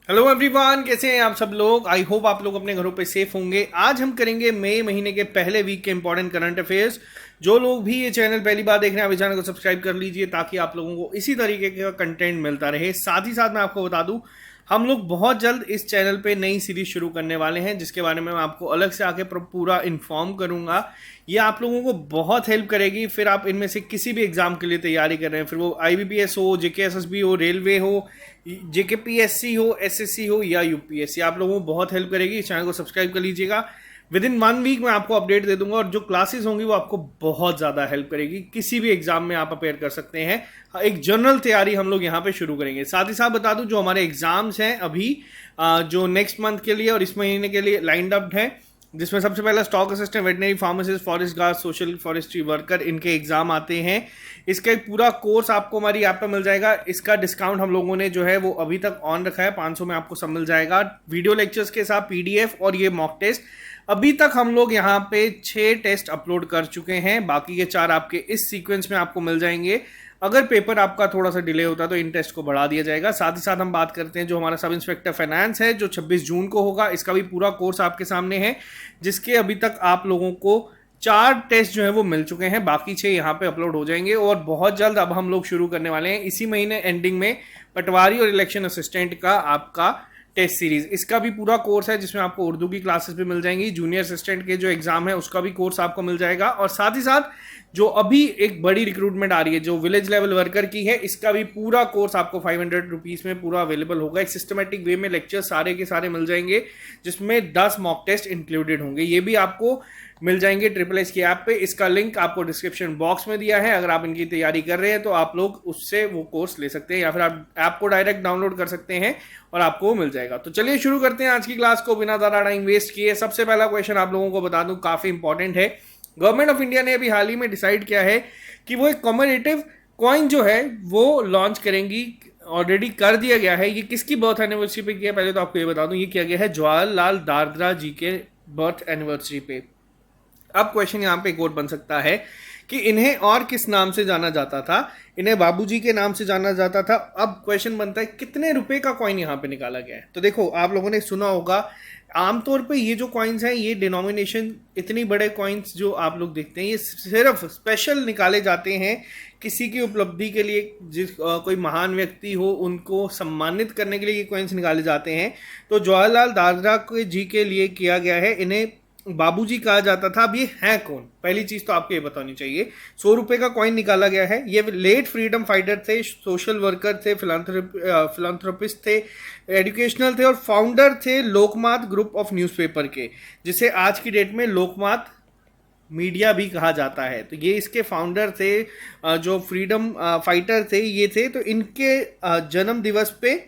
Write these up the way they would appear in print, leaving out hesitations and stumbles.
Hello everyone, कैसे हैं आप सब लोग। आई होप आप लोग अपने घरों पे सेफ होंगे। आज हम करेंगे मई महीने के पहले वीक के इंपॉर्टेंट करंट अफेयर्स। जो लोग भी ये चैनल पहली बार देख रहे हैं, आप इस चैनल को सब्सक्राइब कर लीजिए ताकि आप लोगों को इसी तरीके का कंटेंट मिलता रहे। साथ ही साथ मैं आपको बता दूं, हम लोग बहुत जल्द इस चैनल पे नई सीरीज शुरू करने वाले हैं, जिसके बारे में मैं आपको अलग से आके पूरा इन्फॉर्म करूंगा। ये आप लोगों को बहुत हेल्प करेगी। फिर आप इनमें से किसी भी एग्जाम के लिए तैयारी कर रहे हैं, फिर वो IBPS हो, JKSSB हो, रेलवे हो, JKPSC हो, SSC हो या UPSC, आप लोगों को बहुत हेल्प करेगी। इस चैनल को सब्सक्राइब कर लीजिएगा। विद इन 1 वीक मैं आपको अपडेट दे दूंगा और जो क्लासेस होंगी वो आपको बहुत ज़्यादा हेल्प करेगी। किसी भी एग्जाम में आप अपेयर कर सकते हैं। एक जनरल तैयारी हम लोग यहाँ पे शुरू करेंगे। साथ ही साथ बता दूं, जो हमारे एग्जाम्स हैं अभी जो नेक्स्ट मंथ के लिए और इस महीने के लिए लाइंड अप है, जिसमें सबसे पहला stock assistant, veterinary pharmacist, forest guard, social forestry worker, इनके एग्जाम आते हैं। इसका एक पूरा कोर्स आपको हमारी ऐप पे मिल जाएगा। इसका डिस्काउंट हम लोगों ने जो है वो अभी तक ऑन रखा है, 500 में आपको सब मिल जाएगा। वीडियो लेक्चर्स के साथ PDF और ये मॉक टेस्ट। अभी तक हम लोग यहाँ पे 6 टेस्ट अपलोड कर चुके हैं, बाकी के 4 आपके इस सीक्वेंस में आपको मिल जाएंगे। अगर पेपर आपका थोड़ा सा डिले होता है तो इन टेस्ट को बढ़ा दिया जाएगा। साथ ही साथ हम बात करते हैं जो हमारा सब इंस्पेक्टर फाइनेंस है, जो 26 जून को होगा। इसका भी पूरा कोर्स आपके सामने है, जिसके अभी तक आप लोगों को 4 टेस्ट जो है वो मिल चुके हैं, बाकी 6 यहाँ पे अपलोड हो जाएंगे। और बहुत जल्द अब हम लोग शुरू करने वाले हैं इसी महीने एंडिंग में पटवारी और इलेक्शन असिस्टेंट का आपका टेस्ट सीरीज। इसका भी पूरा कोर्स है, जिसमें आपको उर्दू की क्लासेस भी मिल जाएंगी। जूनियर असिस्टेंट के जो एग्जाम है उसका भी कोर्स आपको मिल जाएगा। और साथ ही साथ जो अभी एक बड़ी रिक्रूटमेंट आ रही है जो विलेज लेवल वर्कर की है, इसका भी पूरा कोर्स आपको 500 रुपीज में पूरा अवेलेबल होगा। एक सिस्टमेटिक वे में लेक्चर सारे के सारे मिल जाएंगे, जिसमें 10 मॉक टेस्ट इंक्लूडेड होंगे। ये भी आपको मिल जाएंगे SSS की ऐप पे। इसका लिंक आपको डिस्क्रिप्शन बॉक्स में दिया है। अगर आप इनकी तैयारी कर रहे हैं तो आप लोग उससे वो कोर्स ले सकते हैं, या फिर आप ऐप को डायरेक्ट डाउनलोड कर सकते हैं और आपको मिल जाएगा। तो चलिए शुरू करते हैं आज की क्लास को बिना ज़्यादा टाइम वेस्ट किए। सबसे पहला क्वेश्चन आप लोगों को बता दूं, काफी इंपॉर्टेंट है। गवर्नमेंट ऑफ इंडिया ने अभी हाल ही में डिसाइड किया है कि वो एक कॉमरेटिव कॉइन जो है वो लॉन्च करेंगी। ऑलरेडी कर दिया गया है। ये किसकी बर्थ एनिवर्सरी पे किया, पहले तो आपको ये बता दूं, ये किया गया है जवाहरलाल दादरा जी के बर्थ एनिवर्सरी पे। अब क्वेश्चन यहाँ पे एक और बन सकता है कि इन्हें और किस नाम से जाना जाता था। इन्हें बाबूजी के नाम से जाना जाता था। अब क्वेश्चन बनता है कितने रुपए का कॉइन यहाँ पे निकाला गया है। तो देखो, आप लोगों ने सुना होगा, आमतौर पे ये जो कॉइन्स हैं, ये डिनोमिनेशन, इतनी बड़े कॉइन्स जो आप लोग देखते हैं, ये सिर्फ स्पेशल निकाले जाते हैं किसी की उपलब्धि के लिए। कोई महान व्यक्ति हो उनको सम्मानित करने के लिए ये कॉइन्स निकाले जाते हैं। तो जवाहरलाल दादरा जी के लिए किया गया है। इन्हें बाबूजी कहा जाता था। अब ये हैं कौन, पहली चीज तो आपको ये बतानी चाहिए। 100 रुपए का कॉइन निकाला गया है। ये लेट फ्रीडम फाइटर थे, सोशल वर्कर थे, फिलांथ्रोपिस्ट थे, एजुकेशनल थे और फाउंडर थे लोकमत ग्रुप ऑफ न्यूज़पेपर के, जिसे आज की डेट में लोकमत मीडिया भी कहा जाता है। तो ये इसके फाउंडर थे, जो फ्रीडम फाइटर थे ये थे। तो इनके जन्म दिवस पे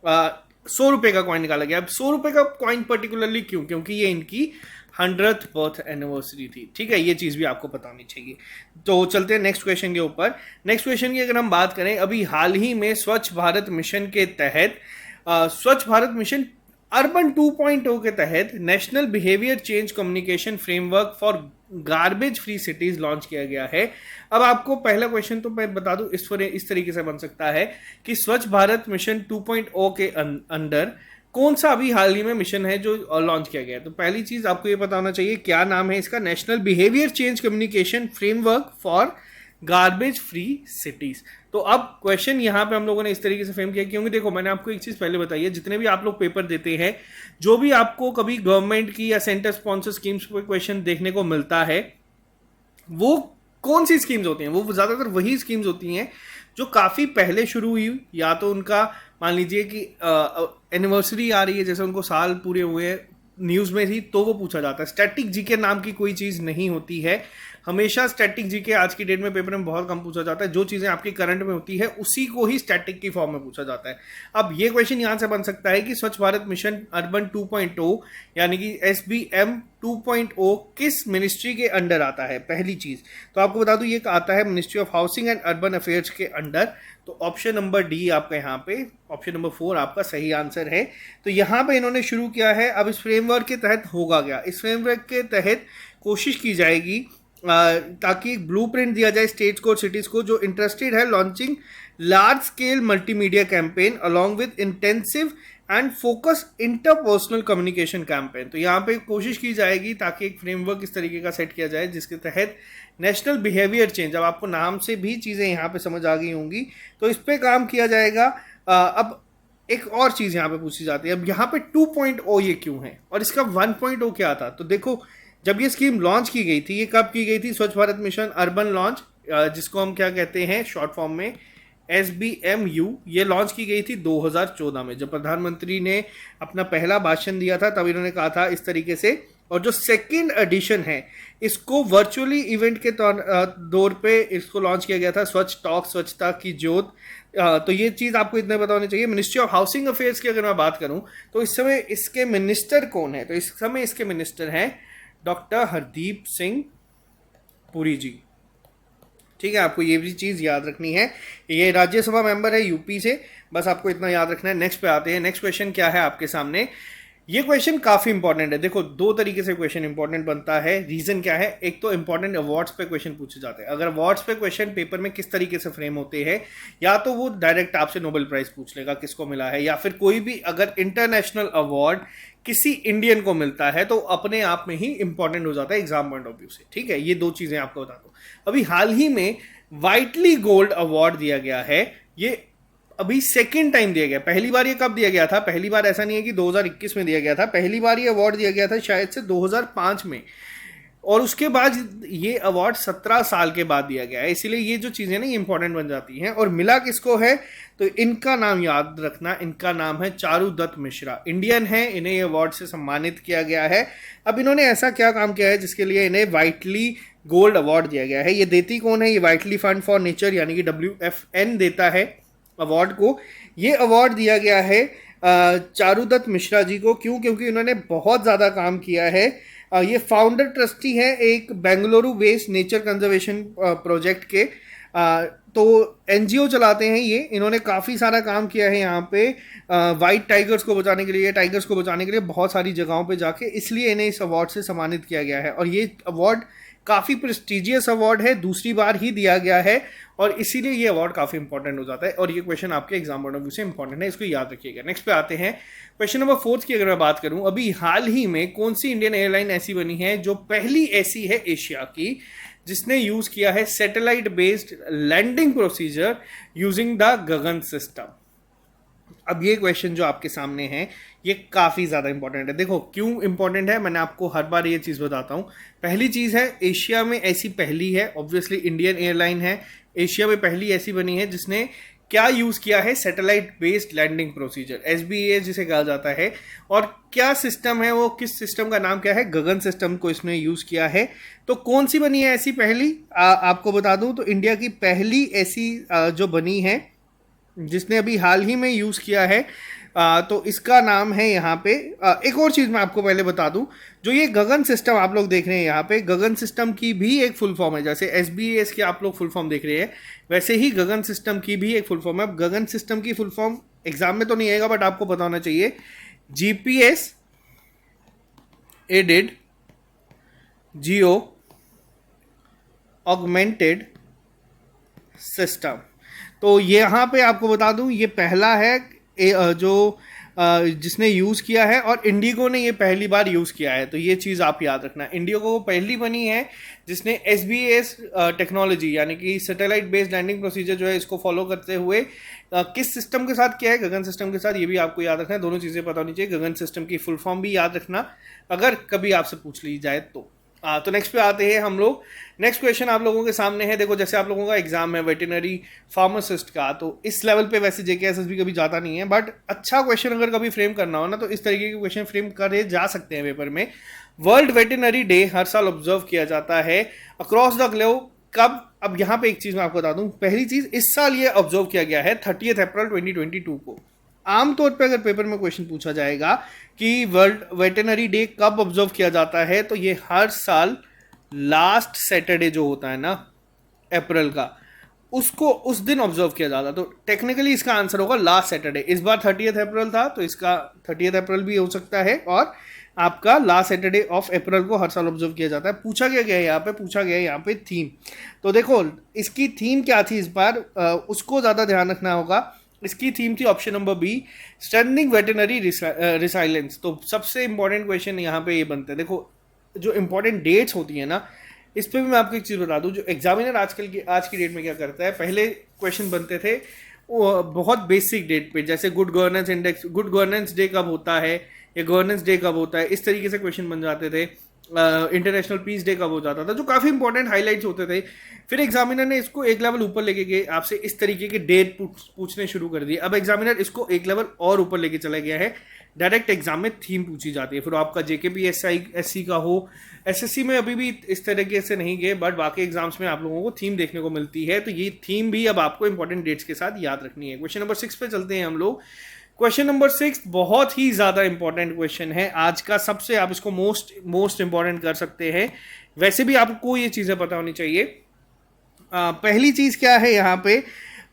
100 रुपए का कॉइन निकाला गया। अब 100 रुपए का कॉइन पर्टिकुलरली क्यों? क्योंकि ये इनकी 100th बर्थ एनिवर्सरी थी। ठीक है, ये चीज़ भी आपको बतानी चाहिए। तो चलते हैं नेक्स्ट क्वेश्चन के ऊपर। नेक्स्ट क्वेश्चन की अगर हम बात करें, अभी हाल ही में स्वच्छ भारत मिशन के तहत, स्वच्छ भारत मिशन अर्बन 2.0 के तहत national behaviour change communication framework for garbage free cities launch किया गया है। अब आपको पहला क्वेश्चन तो मैं बता दूं, इस तरीके से बन सकता है कि स्वच्छ भारत मिशन 2.0 के अंडर कौन सा अभी हाल ही में मिशन है जो लॉन्च किया गया है। तो पहली चीज आपको ये पता होना चाहिए क्या नाम है इसका, national behaviour change communication framework for garbage free cities. तो अब क्वेश्चन यहाँ पे हम लोगों ने इस तरीके से फ्रेम किया, क्योंकि देखो मैंने आपको एक चीज पहले बताई है, जितने भी आप लोग पेपर देते हैं, जो भी आपको कभी गवर्नमेंट की या सेंटर स्पॉन्सर स्कीम्स पे क्वेश्चन देखने को मिलता है, वो कौन सी स्कीम्स होती हैं? वो ज्यादातर वही स्कीम्स होती हैं जो काफी पहले शुरू हुई, या तो उनका मान लीजिए कि एनिवर्सरी आ रही है, जैसे उनको साल पूरे हुए न्यूज में थी, तो वो पूछा जाता है। स्टैटिक जीके नाम की कोई चीज नहीं होती है। हमेशा स्टैटिक जीके आज की डेट में पेपर में बहुत कम पूछा जाता है। जो चीजें आपकी करंट में होती है उसी को ही स्टैटिक की फॉर्म में पूछा जाता है। अब ये क्वेश्चन यहां से बन सकता है कि स्वच्छ भारत मिशन अर्बन 2.0 यानी कि SBM 2.0 किस मिनिस्ट्री के अंडर आता है। पहली चीज तो आपको बता दूं, ये आता है ministry of housing and urban affairs के अंडर। तो ऑप्शन नंबर डी आपका यहाँ पे, ऑप्शन नंबर 4 आपका सही आंसर है। तो यहाँ पे इन्होंने शुरू किया है। अब इस फ्रेमवर्क के तहत होगा क्या? इस फ्रेमवर्क के तहत कोशिश की जाएगी ताकि एक ब्लूप्रिंट दिया जाए स्टेट्स को, सिटीज को जो इंटरेस्टेड है launching large scale multimedia campaign along with intensive and focus interpersonal communication campaign. तो यहाँ पे कोशिश की जाएगी ताकि एक फ्रेमवर्क इस तरीके का सेट किया जाए जिसके तहत नेशनल बिहेवियर चेंज, अब आपको नाम से भी चीज़ें यहाँ पे समझ आ गई होंगी, तो इस पे काम किया जाएगा। अब एक और चीज़ यहाँ पे पूछी जाती है, अब यहाँ पे 2.0 ये क्यों है और इसका 1.0 क्या था। तो देखो, जब ये स्कीम लॉन्च की गई थी, ये कब की गई थी, स्वच्छ भारत मिशन अर्बन लॉन्च, जिसको हम क्या कहते हैं शॉर्ट फॉर्म में SBMU, ये लॉन्च की गई थी 2014 में। जब प्रधानमंत्री ने अपना पहला भाषण दिया था तब इन्होंने कहा था इस तरीके से। और जो सेकेंड एडिशन है इसको वर्चुअली इवेंट के दौर पे इसको लॉन्च किया गया था, स्वच्छ टॉक, स्वच्छता की ज्योत। तो ये चीज़ आपको इतने पता होनी चाहिए। मिनिस्ट्री ऑफ हाउसिंग अफेयर्स की अगर मैं बात करूं तो इस समय इसके मिनिस्टर कौन है, तो इस समय इसके मिनिस्टर हैं डॉक्टर हरदीप सिंह पुरी जी। ठीक है, आपको ये भी चीज़ याद रखनी है। ये राज्यसभा मेंबर है यूपी से, बस आपको इतना याद रखना है। नेक्स्ट पे आते हैं। नेक्स्ट क्वेश्चन क्या है आपके सामने, ये क्वेश्चन काफ़ी इंपॉर्टेंट है। देखो, दो तरीके से क्वेश्चन इंपॉर्टेंट बनता है। रीज़न क्या है, एक तो इंपॉर्टेंट अवार्ड्स पे क्वेश्चन पूछे जाते हैं। अगर अवार्ड्स पे क्वेश्चन पेपर में किस तरीके से फ्रेम होते हैं, या तो वो डायरेक्ट आपसे नोबेल प्राइज़ पूछ लेगा किसको मिला है, या फिर कोई भी अगर इंटरनेशनल अवार्ड किसी इंडियन को मिलता है तो अपने आप में ही इंपॉर्टेंट हो जाता है एग्जाम पॉइंट ऑफ व्यू से। ठीक है, ये दो चीज़ें आपको बता दो। अभी हाल ही में वाइटली गोल्ड अवार्ड दिया गया है, ये अभी सेकेंड टाइम दिया गया। पहली बार ये कब दिया गया था, पहली बार ऐसा नहीं है कि 2021 में दिया गया था, पहली बार ये अवार्ड दिया गया था शायद से 2005 में, और उसके बाद ये अवार्ड 17 साल के बाद दिया गया है। इसीलिए ये जो चीज़ें ना ये इंपॉर्टेंट बन जाती हैं। और मिला किसको है, तो इनका नाम याद रखना, इनका नाम है चारुदत्त मिश्रा, इंडियन है, इन्हें ये अवार्ड से सम्मानित किया गया है। अब इन्होंने ऐसा क्या काम किया है जिसके लिए इन्हें वाइटली गोल्ड अवार्ड दिया गया है। ये देती कौन है, ये वाइटली फंड फॉर नेचर यानी कि WFN देता है अवार्ड को। ये अवार्ड दिया गया है चारुदत्त मिश्रा जी को। क्यों, क्योंकि उन्होंने बहुत ज़्यादा काम किया है। ये फाउंडर ट्रस्टी है एक Bengaluru based nature conservation project के। तो NGO चलाते हैं ये, इन्होंने काफ़ी सारा काम किया है यहाँ पे वाइट टाइगर्स को बचाने के लिए, टाइगर्स को बचाने के लिए बहुत सारी जगहों पे जाके, इसलिए इन्हें इस अवार्ड से सम्मानित किया गया है। और ये अवार्ड काफ़ी प्रेस्टिजियस अवार्ड है, दूसरी बार ही दिया गया है, और इसीलिए ये अवार्ड काफ़ी इंपॉर्टेंट हो जाता है। और ये क्वेश्चन आपके एग्जाम पॉइंट ऑफ व्यू से इंपॉर्टेंट है, इसको याद रखिएगा। नेक्स्ट पे आते हैं। क्वेश्चन नंबर 4 की अगर मैं बात करूं, अभी हाल ही में कौन सी इंडियन एयरलाइन ऐसी बनी है जो पहली ऐसी है एशिया की जिसने यूज किया है satellite based landing procedure using the Gagan system. अब ये क्वेश्चन जो आपके सामने है ये काफ़ी ज़्यादा इंपॉर्टेंट है। देखो क्यों इंपॉर्टेंट है, मैंने आपको हर बार ये चीज़ बताता हूँ। पहली चीज़ है, एशिया में ऐसी पहली है, ऑब्वियसली इंडियन एयरलाइन है, एशिया में पहली ऐसी बनी है जिसने क्या यूज़ किया है, satellite based landing procedure, SBAS जिसे कहा जाता है। और क्या सिस्टम है वो, किस सिस्टम का नाम क्या है, गगन सिस्टम को इसने यूज़ किया है। तो कौन सी बनी है ऐसी पहली, आपको बता दूं तो इंडिया की पहली ऐसी जो बनी है जिसने अभी हाल ही में यूज़ किया है, तो इसका नाम है यहाँ पे। एक और चीज़ मैं आपको पहले बता दूं, जो ये गगन सिस्टम आप लोग देख रहे हैं यहाँ पे, गगन सिस्टम की भी एक फुल फॉर्म है। जैसे SBAS की आप लोग फुल फॉर्म देख रहे हैं, वैसे ही गगन सिस्टम की भी एक फुल फॉर्म है। अब गगन सिस्टम की फुल फॉर्म एग्जाम में तो नहीं आएगा, बट आपको पता होना चाहिए, GPS added geo augmented system. तो यहाँ पे आपको बता दूं ये पहला है जो जिसने यूज़ किया है, और इंडिगो ने ये पहली बार यूज़ किया है। तो ये चीज़ आप याद रखना, इंडिगो पहली बनी है जिसने SBAS टेक्नोलॉजी यानी कि सैटेलाइट बेस्ड लैंडिंग प्रोसीजर जो है इसको फॉलो करते हुए किस सिस्टम के साथ किया है, गगन सिस्टम के साथ। ये भी आपको याद रखना है, दोनों चीज़ें पता होनी चाहिए। गगन सिस्टम की फुल फॉर्म भी याद रखना अगर कभी आपसे पूछ ली जाए तो। तो नेक्स्ट पे आते हैं हम लोग। नेक्स्ट क्वेश्चन आप लोगों के सामने है। देखो जैसे आप लोगों का एग्जाम है वेटरनरी फार्मासिस्ट का, तो इस लेवल पे वैसे JKSSB कभी जाता नहीं है, बट अच्छा क्वेश्चन अगर कभी फ्रेम करना हो ना तो इस तरीके के क्वेश्चन फ्रेम करे जा सकते हैं पेपर में। वर्ल्ड वेटरनरी डे हर साल ऑब्जर्व किया जाता है अक्रॉस द ग्लोब। कब, अब यहाँ पे एक चीज़ मैं आपको बता दूँ, पहली चीज़ इस साल ये ऑब्जर्व किया गया है 30 अप्रैल 2022 को। आमतौर पे अगर पेपर में क्वेश्चन पूछा जाएगा कि वर्ल्ड वेटरनरी डे कब ऑब्जर्व किया जाता है, तो ये हर साल लास्ट सैटरडे जो होता है ना अप्रैल का, उसको उस दिन ऑब्जर्व किया जाता है। तो टेक्निकली इसका आंसर होगा लास्ट सैटरडे। इस बार 30 अप्रैल था तो इसका 30 अप्रैल भी हो सकता है, और आपका लास्ट सैटरडे ऑफ अप्रैल को हर साल ऑब्जर्व किया जाता है। पूछा गया है यहाँ पे थीम। तो देखो इसकी थीम क्या थी इस बार, उसको ज़्यादा ध्यान रखना होगा। इसकी थीम थी option number b, strengthening veterinary resilience. तो सबसे इंपॉर्टेंट क्वेश्चन यहाँ पे ये बनते हैं। देखो जो इंपॉर्टेंट डेट्स होती है ना, इस पर भी मैं आपको एक चीज़ बता दूं, जो एग्जामिनर आज की डेट में क्या करता है, पहले क्वेश्चन बनते थे वो बहुत बेसिक डेट पे, जैसे good governance index, good governance day कब होता है या गवर्नेंस डे कब होता है, इस तरीके से क्वेश्चन बन जाते थे। इंटरनेशनल पीस डे कब हो जाता था, जो काफ़ी इंपॉर्टेंट हाईलाइट्स होते थे। फिर एग्जामिनर ने इसको एक लेवल ऊपर लेके गए, आपसे इस तरीके के डेट पूछने शुरू कर दिए। अब एग्जामिनर इसको एक लेवल और ऊपर लेके चला गया है, डायरेक्ट एग्जाम में थीम पूछी जाती है। फिर आपका JKPSC का हो, SSC में अभी भी इस तरीके से नहीं गए, बट बाकी एग्जाम्स में आप लोगों को थीम देखने को मिलती है। तो ये थीम भी अब आपको इंपॉर्टेंट डेट्स के साथ याद रखनी है। क्वेश्चन नंबर 6 पे चलते हैं हम लोग। क्वेश्चन नंबर 6 बहुत ही ज़्यादा इंपॉर्टेंट क्वेश्चन है आज का, सबसे आप इसको मोस्ट इंपॉर्टेंट कर सकते हैं। वैसे भी आपको ये चीज़ें पता होनी चाहिए। पहली चीज़ क्या है यहाँ पे,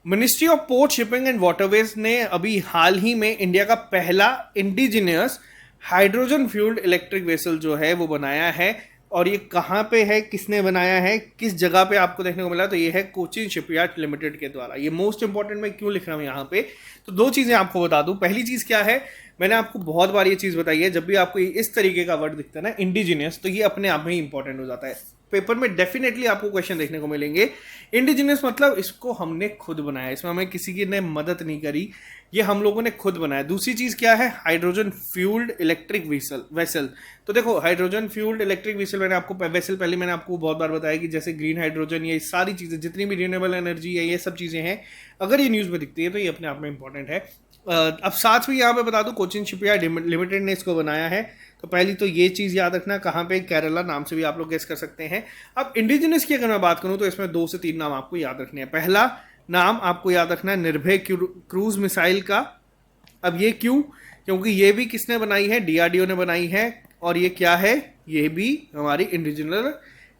ministry of port, shipping and waterways ने अभी हाल ही में इंडिया का पहला indigenous hydrogen fuelled electric vessel जो है वो बनाया है। और ये कहाँ पे है, किसने बनाया है, किस जगह पे आपको देखने को मिला, तो ये है कोचिन शिपयार्ड लिमिटेड के द्वारा। ये मोस्ट इंपॉर्टेंट मैं क्यों लिख रहा हूँ यहाँ पे, तो दो चीज़ें आपको बता दूँ। पहली चीज़ क्या है, मैंने आपको बहुत बार ये चीज़ बताई है, जब भी आपको इस तरीके का वर्ड दिखता है ना इंडिजिनियस, तो ये अपने आप में ही इंपॉर्टेंट हो जाता है। पेपर में डेफिनेटली आपको क्वेश्चन देखने को मिलेंगे। इंडिजिनियस मतलब इसको हमने खुद बनाया, इसमें हमें किसी की ने मदद नहीं करी, ये हम लोगों ने खुद बनाया। दूसरी चीज़ क्या है, हाइड्रोजन फ्यूल्ड इलेक्ट्रिक वेसल। तो देखो हाइड्रोजन फ्यूल्ड इलेक्ट्रिक वेसल मैंने आपको पहले मैंने आपको बहुत बार बताया कि जैसे ग्रीन हाइड्रोजन, ये सारी चीज़ें जितनी भी रिन्यूएबल एनर्जी है, ये सब चीज़ें हैं, अगर ये न्यूज़ में दिखती है तो ये अपने आप में इंपॉर्टेंट है। अब साथ में यहाँ पे बता दूं, कोचिन शिपयार्ड लिमिटेड ने इसको बनाया है। तो पहली तो ये चीज़ याद रखना, कहाँ पे, केरला नाम से भी आप लोग गेस कर सकते हैं। अब इंडिजिनस की अगर मैं बात करूँ तो इसमें 2 से 3 नाम आपको याद रखने हैं। पहला नाम आपको याद रखना है निर्भय क्रूज मिसाइल का। अब ये क्यों, क्योंकि ये भी किसने बनाई है, DRDO ने बनाई है। और ये क्या है, ये भी हमारी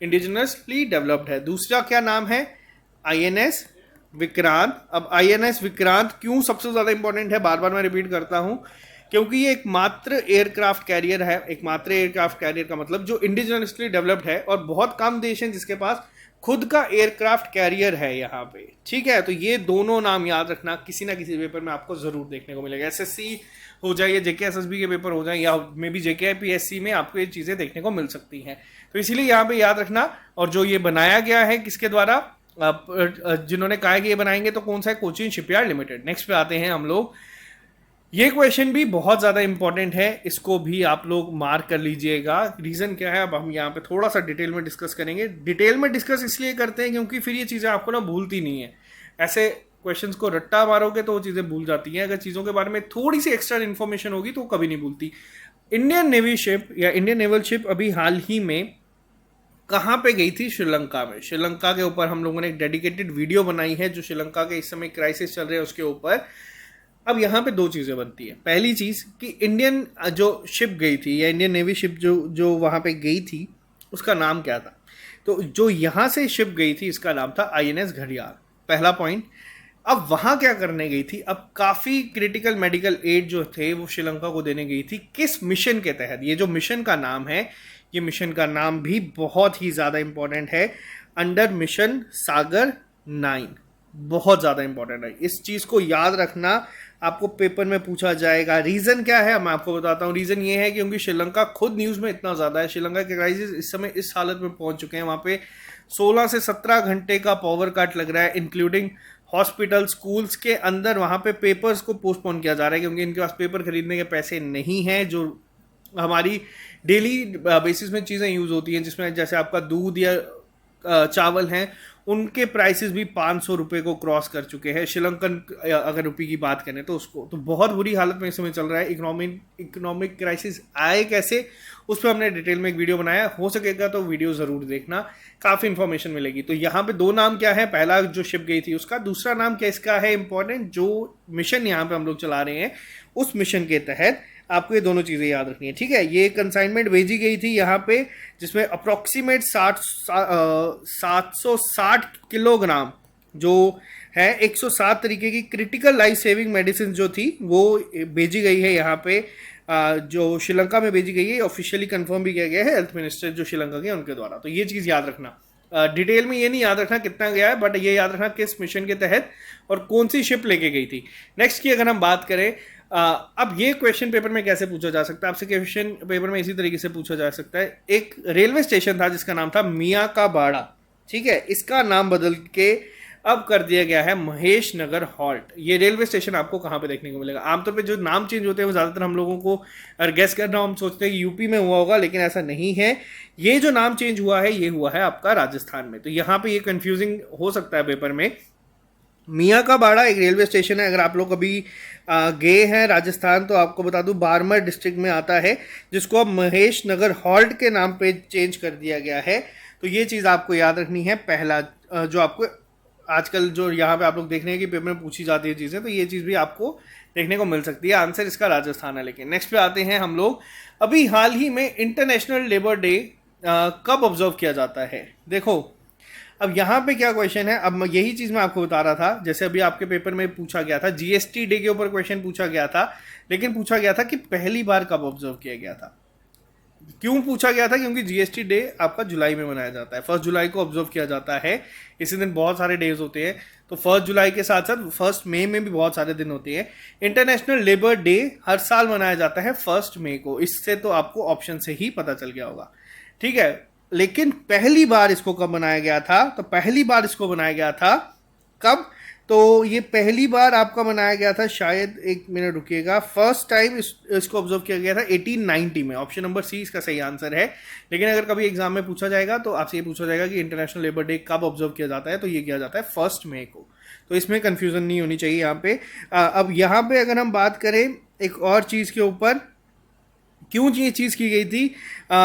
इंडिजिनसली डेवलप्ड है। दूसरा क्या नाम है, INS विक्रांत। अब INS विक्रांत क्यों सबसे ज़्यादा इंपॉर्टेंट है, बार बार मैं रिपीट करता हूं, क्योंकि ये एकमात्र एयरक्राफ्ट कैरियर है। एकमात्र एयरक्राफ्ट कैरियर का मतलब जो इंडिजिनसली डेवलप्ड है, और बहुत कम देश हैं जिसके पास खुद का एयरक्राफ्ट कैरियर है यहाँ पे, ठीक है। तो ये दोनों नाम याद रखना, किसी ना किसी पेपर में आपको जरूर देखने को मिलेगा। SSC हो जाए या JKSSB के पेपर हो जाए, या मे बी JKIPSC में आपको ये चीज़ें देखने को मिल सकती हैं। तो इसीलिए यहाँ पे याद रखना। और जो ये बनाया गया है किसके द्वारा, जिन्होंने कहा है कि ये बनाएंगे, तो कौन सा है, कोचिन शिपयार्ड लिमिटेड। नेक्स्ट पे आते हैं हम लोग। ये क्वेश्चन भी बहुत ज़्यादा इंपॉर्टेंट है, इसको भी आप लोग मार्क कर लीजिएगा। रीज़न क्या है, अब हम यहाँ पे थोड़ा सा डिटेल में डिस्कस करेंगे। डिटेल में डिस्कस इसलिए करते हैं क्योंकि फिर ये चीज़ें आपको ना भूलती नहीं है। ऐसे क्वेश्चंस को रट्टा मारोगे तो वो चीज़ें भूल जाती हैं। अगर चीज़ों के बारे में थोड़ी सी एक्स्ट्रा इन्फॉर्मेशन होगी तो वो कभी नहीं भूलती। इंडियन नेवी शिप या इंडियन नेवल शिप अभी हाल ही में कहाँ पे गई थी, श्रीलंका में। श्रीलंका के ऊपर हम लोगों ने एक डेडिकेटेड वीडियो बनाई है, जो श्रीलंका के इस समय क्राइसिस चल रहे हैं उसके ऊपर। अब यहाँ पे 2 चीज़ें बनती है। पहली चीज़ कि इंडियन जो शिप गई थी या इंडियन नेवी शिप जो वहाँ पे गई थी, उसका नाम क्या था। तो जो यहाँ से शिप गई थी इसका नाम था INS घड़ियाल, पहला पॉइंट। अब वहाँ क्या करने गई थी, अब काफ़ी क्रिटिकल मेडिकल एड जो थे वो श्रीलंका को देने गई थी। किस मिशन के तहत, ये जो मिशन का नाम है, ये मिशन का नाम भी बहुत ही ज़्यादा इंपॉर्टेंट है, अंडर मिशन सागर 9। बहुत ज़्यादा इंपॉर्टेंट है, इस चीज़ को याद रखना, आपको पेपर में पूछा जाएगा। रीज़न क्या है, मैं आपको बताता हूँ। रीज़न ये है क्योंकि श्रीलंका खुद न्यूज़ में इतना ज़्यादा है। श्रीलंका के क्राइसिस इस समय इस हालत में पहुँच चुके हैं, वहाँ पे 16 से 17 घंटे का पावर कट लग रहा है, इंक्लूडिंग हॉस्पिटल, स्कूल्स के अंदर। वहाँ पे पेपर्स को पोस्टपोन किया जा रहा है क्योंकि इनके पास पेपर खरीदने के पैसे नहीं हैं। जो हमारी डेली बेसिस में चीज़ें यूज़ होती हैं, जिसमें जैसे आपका दूध या चावल हैं, उनके प्राइसेस भी 500 रुपये को क्रॉस कर चुके हैं। श्रीलंकन अगर रुपये की बात करें तो उसको, तो बहुत बुरी हालत में इस समय चल रहा है। इकोनॉमिक क्राइसिस आए कैसे, उस पर हमने डिटेल में एक वीडियो बनाया, हो सकेगा तो वीडियो ज़रूर देखना, काफ़ी इन्फॉर्मेशन मिलेगी। तो यहाँ पे 2 नाम क्या है, पहला जो शिप गई थी उसका, दूसरा नाम क्या इसका है इंपॉर्टेंट, जो मिशन यहाँ पे हम लोग चला रहे हैं उस मिशन के तहत आपको ये दोनों चीज़ें याद रखनी है, ठीक है। ये कंसाइनमेंट भेजी गई थी यहाँ पे, जिसमें अप्रॉक्सीमेट 760 किलोग्राम जो है 107 तरीके की क्रिटिकल लाइफ सेविंग मेडिसिन जो थी वो भेजी गई है यहाँ पे, जो श्रीलंका में भेजी गई है। ऑफिशियली कंफर्म भी किया गया है हेल्थ मिनिस्टर जो श्रीलंका के उनके द्वारा। तो ये चीज़ याद रखना, डिटेल में ये नहीं याद रखना कितना गया है, बट ये याद रखना किस मिशन के तहत और कौन सी शिप लेके गई थी। नेक्स्ट की अगर हम बात करें, अब ये क्वेश्चन पेपर में कैसे पूछा जा सकता है, आपसे क्वेश्चन पेपर में इसी तरीके से पूछा जा सकता है। एक रेलवे स्टेशन था जिसका नाम था मियाँ का बाड़ा, ठीक है, इसका नाम बदल के अब कर दिया गया है महेश नगर हॉल्ट। ये रेलवे स्टेशन आपको कहाँ पे देखने को मिलेगा? आमतौर पे जो नाम चेंज होते हैं वो ज़्यादातर हम लोगों को अगर गेस करना हम सोचते हैं कि यूपी में हुआ होगा, लेकिन ऐसा नहीं है। ये जो नाम चेंज हुआ है ये हुआ है आपका राजस्थान में। तो यहाँ पे ये कंफ्यूजिंग हो सकता है पेपर में। मियाँ का बाड़ा एक रेलवे स्टेशन है, अगर आप लोग कभी गए हैं राजस्थान तो आपको बता दूं बाड़मेर डिस्ट्रिक्ट में आता है, जिसको अब महेश नगर हॉल्ट के नाम पे चेंज कर दिया गया है। तो ये चीज़ आपको याद रखनी है। पहला जो आपको आजकल जो यहाँ पे आप लोग देख रहे हैं कि पेपर में पूछी जाती है चीज़ें, तो ये चीज़ भी आपको देखने को मिल सकती है। आंसर इसका राजस्थान है। लेकिन नेक्स्ट पे आते हैं हम लोग, अभी हाल ही में इंटरनेशनल लेबर डे कब ऑब्जर्व किया जाता है? देखो अब यहाँ पे क्या क्वेश्चन है, अब यही चीज़ मैं आपको बता रहा था। जैसे अभी आपके पेपर में पूछा गया था, जीएसटी डे के ऊपर क्वेश्चन पूछा गया था, लेकिन पूछा गया था कि पहली बार कब ऑब्जर्व किया गया था। क्यों पूछा गया था? क्योंकि जीएसटी डे आपका जुलाई में मनाया जाता है, 1 जुलाई को ऑब्जर्व किया जाता है। इसी दिन बहुत सारे डेज होते हैं, तो 1 जुलाई के साथ साथ 1 मई में भी बहुत सारे दिन होते हैं। इंटरनेशनल लेबर डे हर साल मनाया जाता है 1 मई को। इससे तो आपको ऑप्शन से ही पता चल गया होगा, ठीक है। लेकिन पहली बार इसको कब बनाया गया था? तो पहली बार इसको बनाया गया था कब? तो ये पहली बार आपका बनाया गया था, शायद एक मिनट रुकिएगा, फर्स्ट टाइम इसको ऑब्जर्व किया गया था 1890 में। ऑप्शन नंबर सी इसका सही आंसर है। लेकिन अगर कभी एग्जाम में पूछा जाएगा तो आपसे ये पूछा जाएगा कि इंटरनेशनल लेबर डे कब ऑब्जर्व किया जाता है, तो ये किया जाता है 1 मई को। तो इसमें कन्फ्यूजन नहीं होनी चाहिए यहाँ पे। अब यहाँ पे अगर हम बात करें एक और चीज़ के ऊपर, क्यों ये चीज़ की गई थी,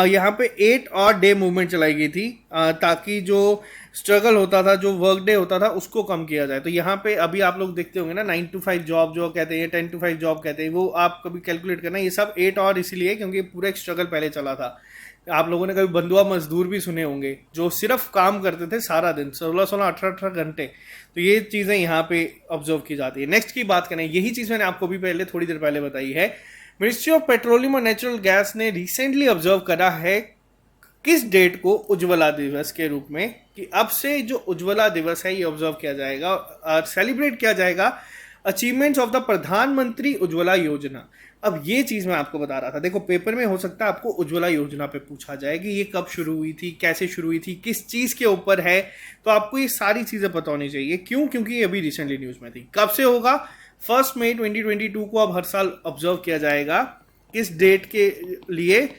यहाँ पे 8 और डे मूवमेंट चलाई गई थी ताकि जो स्ट्रगल होता था, जो वर्क डे होता था, उसको कम किया जाए। तो यहाँ पे अभी आप लोग देखते होंगे ना 9 to 5 जॉब जो कहते हैं, 10 to 5 जॉब कहते हैं, वो आप कभी कैलकुलेट करना, ये सब 8 और इसीलिए क्योंकि पूरा एक स्ट्रगल पहले चला था। आप लोगों ने कभी बंधुआ मजदूर भी सुने होंगे जो सिर्फ काम करते थे सारा दिन, 16-16, 18-18 घंटे। तो ये चीज़ें यहाँ पे ऑब्जर्व की जाती है। नेक्स्ट की बात करें, यही चीज़ मैंने आपको भी पहले थोड़ी देर पहले बताई है। मिनिस्ट्री ऑफ पेट्रोलियम और नेचुरल गैस ने रिसेंटली ऑब्जर्व करा है किस डेट को उज्ज्वला दिवस के रूप में, कि अब से जो उज्ज्वला दिवस है ये ऑब्जर्व किया जाएगा और सेलिब्रेट किया जाएगा अचीवमेंट्स ऑफ द प्रधानमंत्री उज्ज्वला योजना। अब ये चीज़ मैं आपको बता रहा था। देखो पेपर में हो सकता है आपको उज्ज्वला योजना पे पूछा जाए कि ये कब शुरू हुई थी, कैसे शुरू हुई थी, किस चीज़ के ऊपर है, तो आपको ये सारी चीज़ें पता होनी चाहिए। क्यों? क्योंकि ये अभी रिसेंटली न्यूज़ में थी। कब से होगा? 1 मई 2022 को अब हर साल ऑब्जर्व किया जाएगा किस डेट के लिए?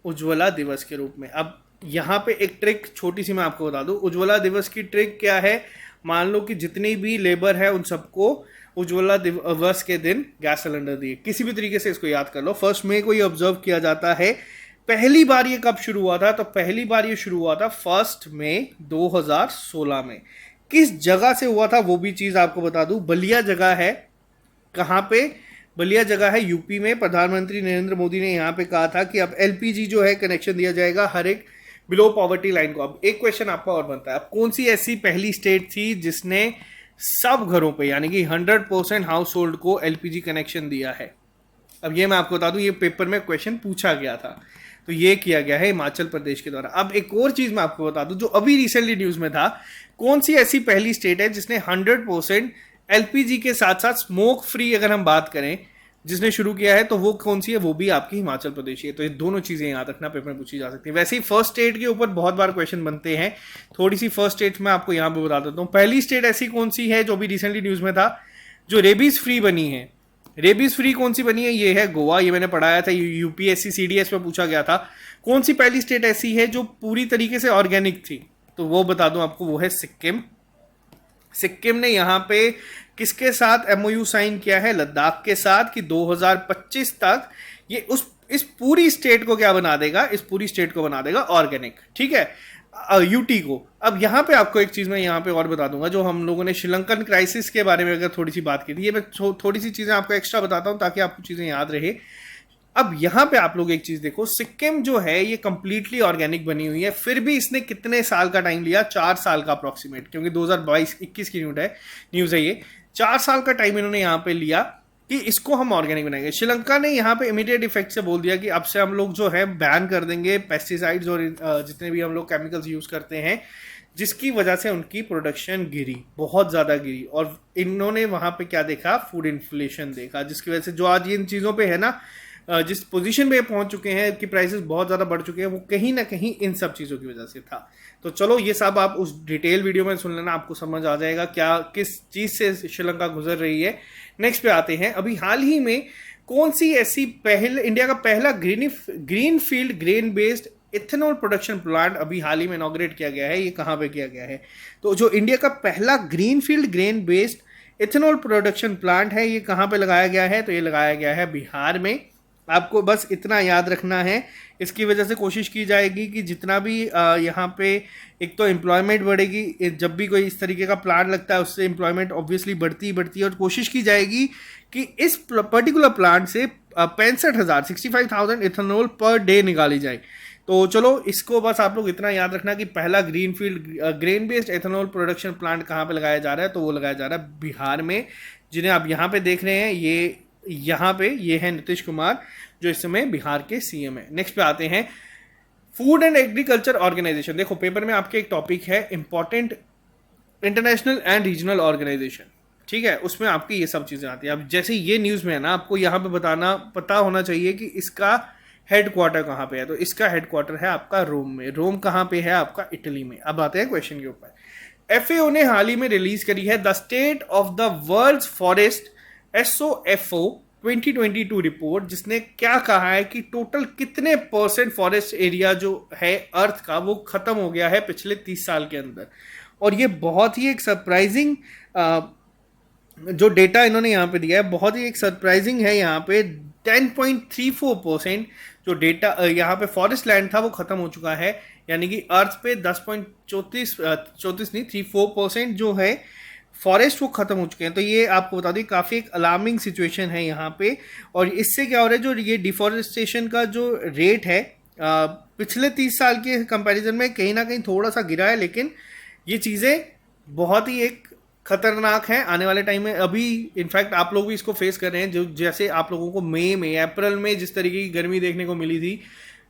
उज्ज्वला दिवस के रूप में। अब यहाँ पे एक ट्रिक छोटी सी मैं आपको बता दूं। उज्ज्वला दिवस की ट्रिक क्या है? मान लो कि जितनी भी लेबर है उन सबको उज्ज्वला दिवस के दिन गैस सिलेंडर दिए, किसी भी तरीके से इसको याद कर लो। 1 मई को ये ऑब्जर्व किया जाता है। पहली बार ये कब शुरू हुआ था? तो पहली बार ये शुरू हुआ था 1 मई 2016 में। किस जगह से हुआ था वो भी चीज़ आपको बता दूं। बलिया जगह है। कहाँ पे? बलिया जगह है यूपी में। प्रधानमंत्री नरेंद्र मोदी ने यहाँ पे कहा था कि अब एलपीजी जो है कनेक्शन दिया जाएगा हर एक बिलो पॉवर्टी लाइन को। अब एक क्वेश्चन आपका और बनता है, अब कौन सी ऐसी पहली स्टेट थी जिसने सब घरों पे यानी कि 100% हाउस होल्ड को एलपीजी कनेक्शन दिया है? अब ये मैं आपको बता दूं, ये पेपर में क्वेश्चन पूछा गया था। तो ये किया गया है हिमाचल प्रदेश के द्वारा। अब एक और चीज़ मैं आपको बता दूं जो अभी रिसेंटली न्यूज़ में था, कौन सी ऐसी पहली स्टेट है जिसने 100% एलपीजी के साथ साथ स्मोक फ्री अगर हम बात करें जिसने शुरू किया है, तो वो कौन सी है? वो भी आपकी हिमाचल प्रदेश है। तो ये दोनों चीज़ें याद रखना, पेपर में पूछी जा सकती है। वैसे ही फर्स्ट स्टेट के ऊपर बहुत बार क्वेश्चन बनते हैं। थोड़ी सी फर्स्ट स्टेट में आपको यहाँ पे बता देता हूँ। पहली स्टेट ऐसी कौन सी है जो भी रिसेंटली न्यूज़ में था, जो रेबीज फ्री बनी है? रेबीज फ्री कौन सी बनी है? ये है गोवा। ये मैंने पढ़ाया था, यूपीएससी सीडीएस में पूछा गया था। कौन सी पहली स्टेट ऐसी है जो पूरी तरीके से ऑर्गेनिक थी? तो वो बता दूं आपको, वो है सिक्किम। सिक्किम ने यहाँ पे किसके साथ एमओयू साइन किया है? लद्दाख के साथ, कि 2025 तक ये इस पूरी स्टेट को क्या बना देगा? इस पूरी स्टेट को बना देगा ऑर्गेनिक, ठीक है, यूटी को। अब यहाँ पे आपको एक चीज़ मैं यहाँ पे और बता दूंगा, जो हम लोगों ने श्रीलंकन क्राइसिस के बारे में अगर थोड़ी सी बात की थी, ये मैं थोड़ी सी चीज़ें आपको एक्स्ट्रा बताता हूँ ताकि आपको चीज़ें याद रहे। अब यहाँ पे आप लोग एक चीज देखो, सिक्किम जो है ये कंप्लीटली ऑर्गेनिक बनी हुई है, फिर भी इसने कितने साल का टाइम लिया, 4 साल का अप्रोक्सीमेट, क्योंकि 2022-21 की न्यूज है ये। 4 साल का टाइम इन्होंने यहाँ पे लिया कि इसको हम ऑर्गेनिक बनाएंगे। श्रीलंका ने यहाँ पे इमीडिएट इफेक्ट से बोल दिया कि अब से हम लोग जो है बैन कर देंगे पेस्टिसाइड्स और जितने भी हम लोग केमिकल्स यूज करते हैं, जिसकी वजह से उनकी प्रोडक्शन गिरी, बहुत ज़्यादा गिरी। और इन्होंने वहाँ पे क्या देखा, फूड इन्फ्लेशन देखा, जिसकी वजह से जो आज इन चीज़ों पे है ना, जिस पोजीशन पे पहुंच चुके हैं कि प्राइसेस बहुत ज़्यादा बढ़ चुके हैं, वो कहीं ना कहीं इन सब चीज़ों की वजह से था। तो चलो ये सब आप उस डिटेल वीडियो में सुन लेना, आपको समझ आ जाएगा क्या किस चीज़ से श्रीलंका गुजर रही है। नेक्स्ट पे आते हैं, अभी हाल ही में कौन सी ऐसी इंडिया का पहला green field grain based ethanol production plant अभी हाल ही में इनॉग्रेट किया गया है, ये कहाँ पे किया गया है? तो जो इंडिया का पहला green field grain based ethanol production plant है, ये कहाँ पे लगाया गया है? तो ये लगाया गया है बिहार में। आपको बस इतना याद रखना है, इसकी वजह से कोशिश की जाएगी कि जितना भी यहाँ पे एक तो एम्प्लॉयमेंट बढ़ेगी, जब भी कोई इस तरीके का प्लांट लगता है उससे एम्प्लॉयमेंट ऑब्वियसली बढ़ती ही बढ़ती है, और कोशिश की जाएगी कि इस पर्टिकुलर प्लांट से 65,000 इथेनॉल पर डे निकाली जाए। तो चलो इसको बस आप लोग इतना याद रखना कि पहला greenfield grain based ethanol production plant कहाँ पे लगाया जा रहा है, तो वो लगाया जा रहा है बिहार में, जिन्हें आप यहाँ पे देख रहे हैं। यहाँ पे ये है नीतीश कुमार, जो इस समय बिहार के सीएम है। नेक्स्ट पे आते हैं, फूड एंड एग्रीकल्चर ऑर्गेनाइजेशन। देखो पेपर में आपके एक टॉपिक है important international and regional organisation, ठीक है, उसमें आपकी ये सब चीज़ें आती हैं। अब जैसे ये न्यूज़ में है ना, आपको यहाँ पे पता होना चाहिए कि इसका हेडक्वार्टर कहाँ पे है। तो इसका हेडक्वार्टर है आपका रोम में। रोम कहाँ पे है? आपका इटली में। अब आते हैं क्वेश्चन के ऊपर। एफएओ ने हाल ही में रिलीज करी है the state of the world's forest SOFO 2022 report, जिसने क्या कहा है कि टोटल कितने % फॉरेस्ट एरिया जो है अर्थ का वो खत्म हो गया है पिछले 30 साल के अंदर। और ये बहुत ही एक सरप्राइजिंग जो डेटा इन्होंने यहाँ पे दिया है, बहुत ही एक सरप्राइजिंग है। यहाँ पे 10.34% जो डेटा यहाँ पे फॉरेस्ट लैंड था वो खत्म हो चुका है, यानी कि अर्थ पे 34% जो है फॉरेस्ट वो खत्म हो चुके हैं। तो ये आपको बता दें काफ़ी एक अलार्मिंग सिचुएशन है यहाँ पे। और इससे क्या हो रहा है, जो ये डिफॉरेस्टेशन का जो रेट है पिछले 30 साल के कंपैरिजन में कहीं ना कहीं थोड़ा सा गिरा है, लेकिन ये चीज़ें बहुत ही एक खतरनाक है आने वाले टाइम में। अभी इनफैक्ट आप लोग भी इसको फेस कर रहे हैं, जो जैसे आप लोगों को मई में अप्रैल में जिस तरीके की गर्मी देखने को मिली थी,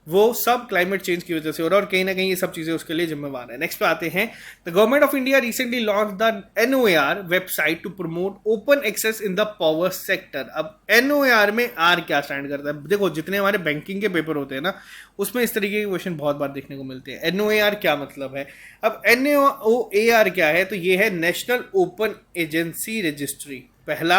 वो सब क्लाइमेट चेंज की वजह से हो रहा है, और कहीं ना कहीं ये सब चीजें उसके लिए जिम्मेवार है। नेक्स्ट पे आते हैं, the government of India recently launch the NOAR website to promote open access in the power sector. अब NOAR में आर क्या स्टैंड करता है? देखो जितने हमारे बैंकिंग के पेपर होते हैं ना, उसमें इस तरीके के क्वेश्चन बहुत बार देखने को मिलते हैं। NOAR क्या मतलब है? अब NOAR क्या है? तो ये है नेशनल ओपन एजेंसी रजिस्ट्री। पहला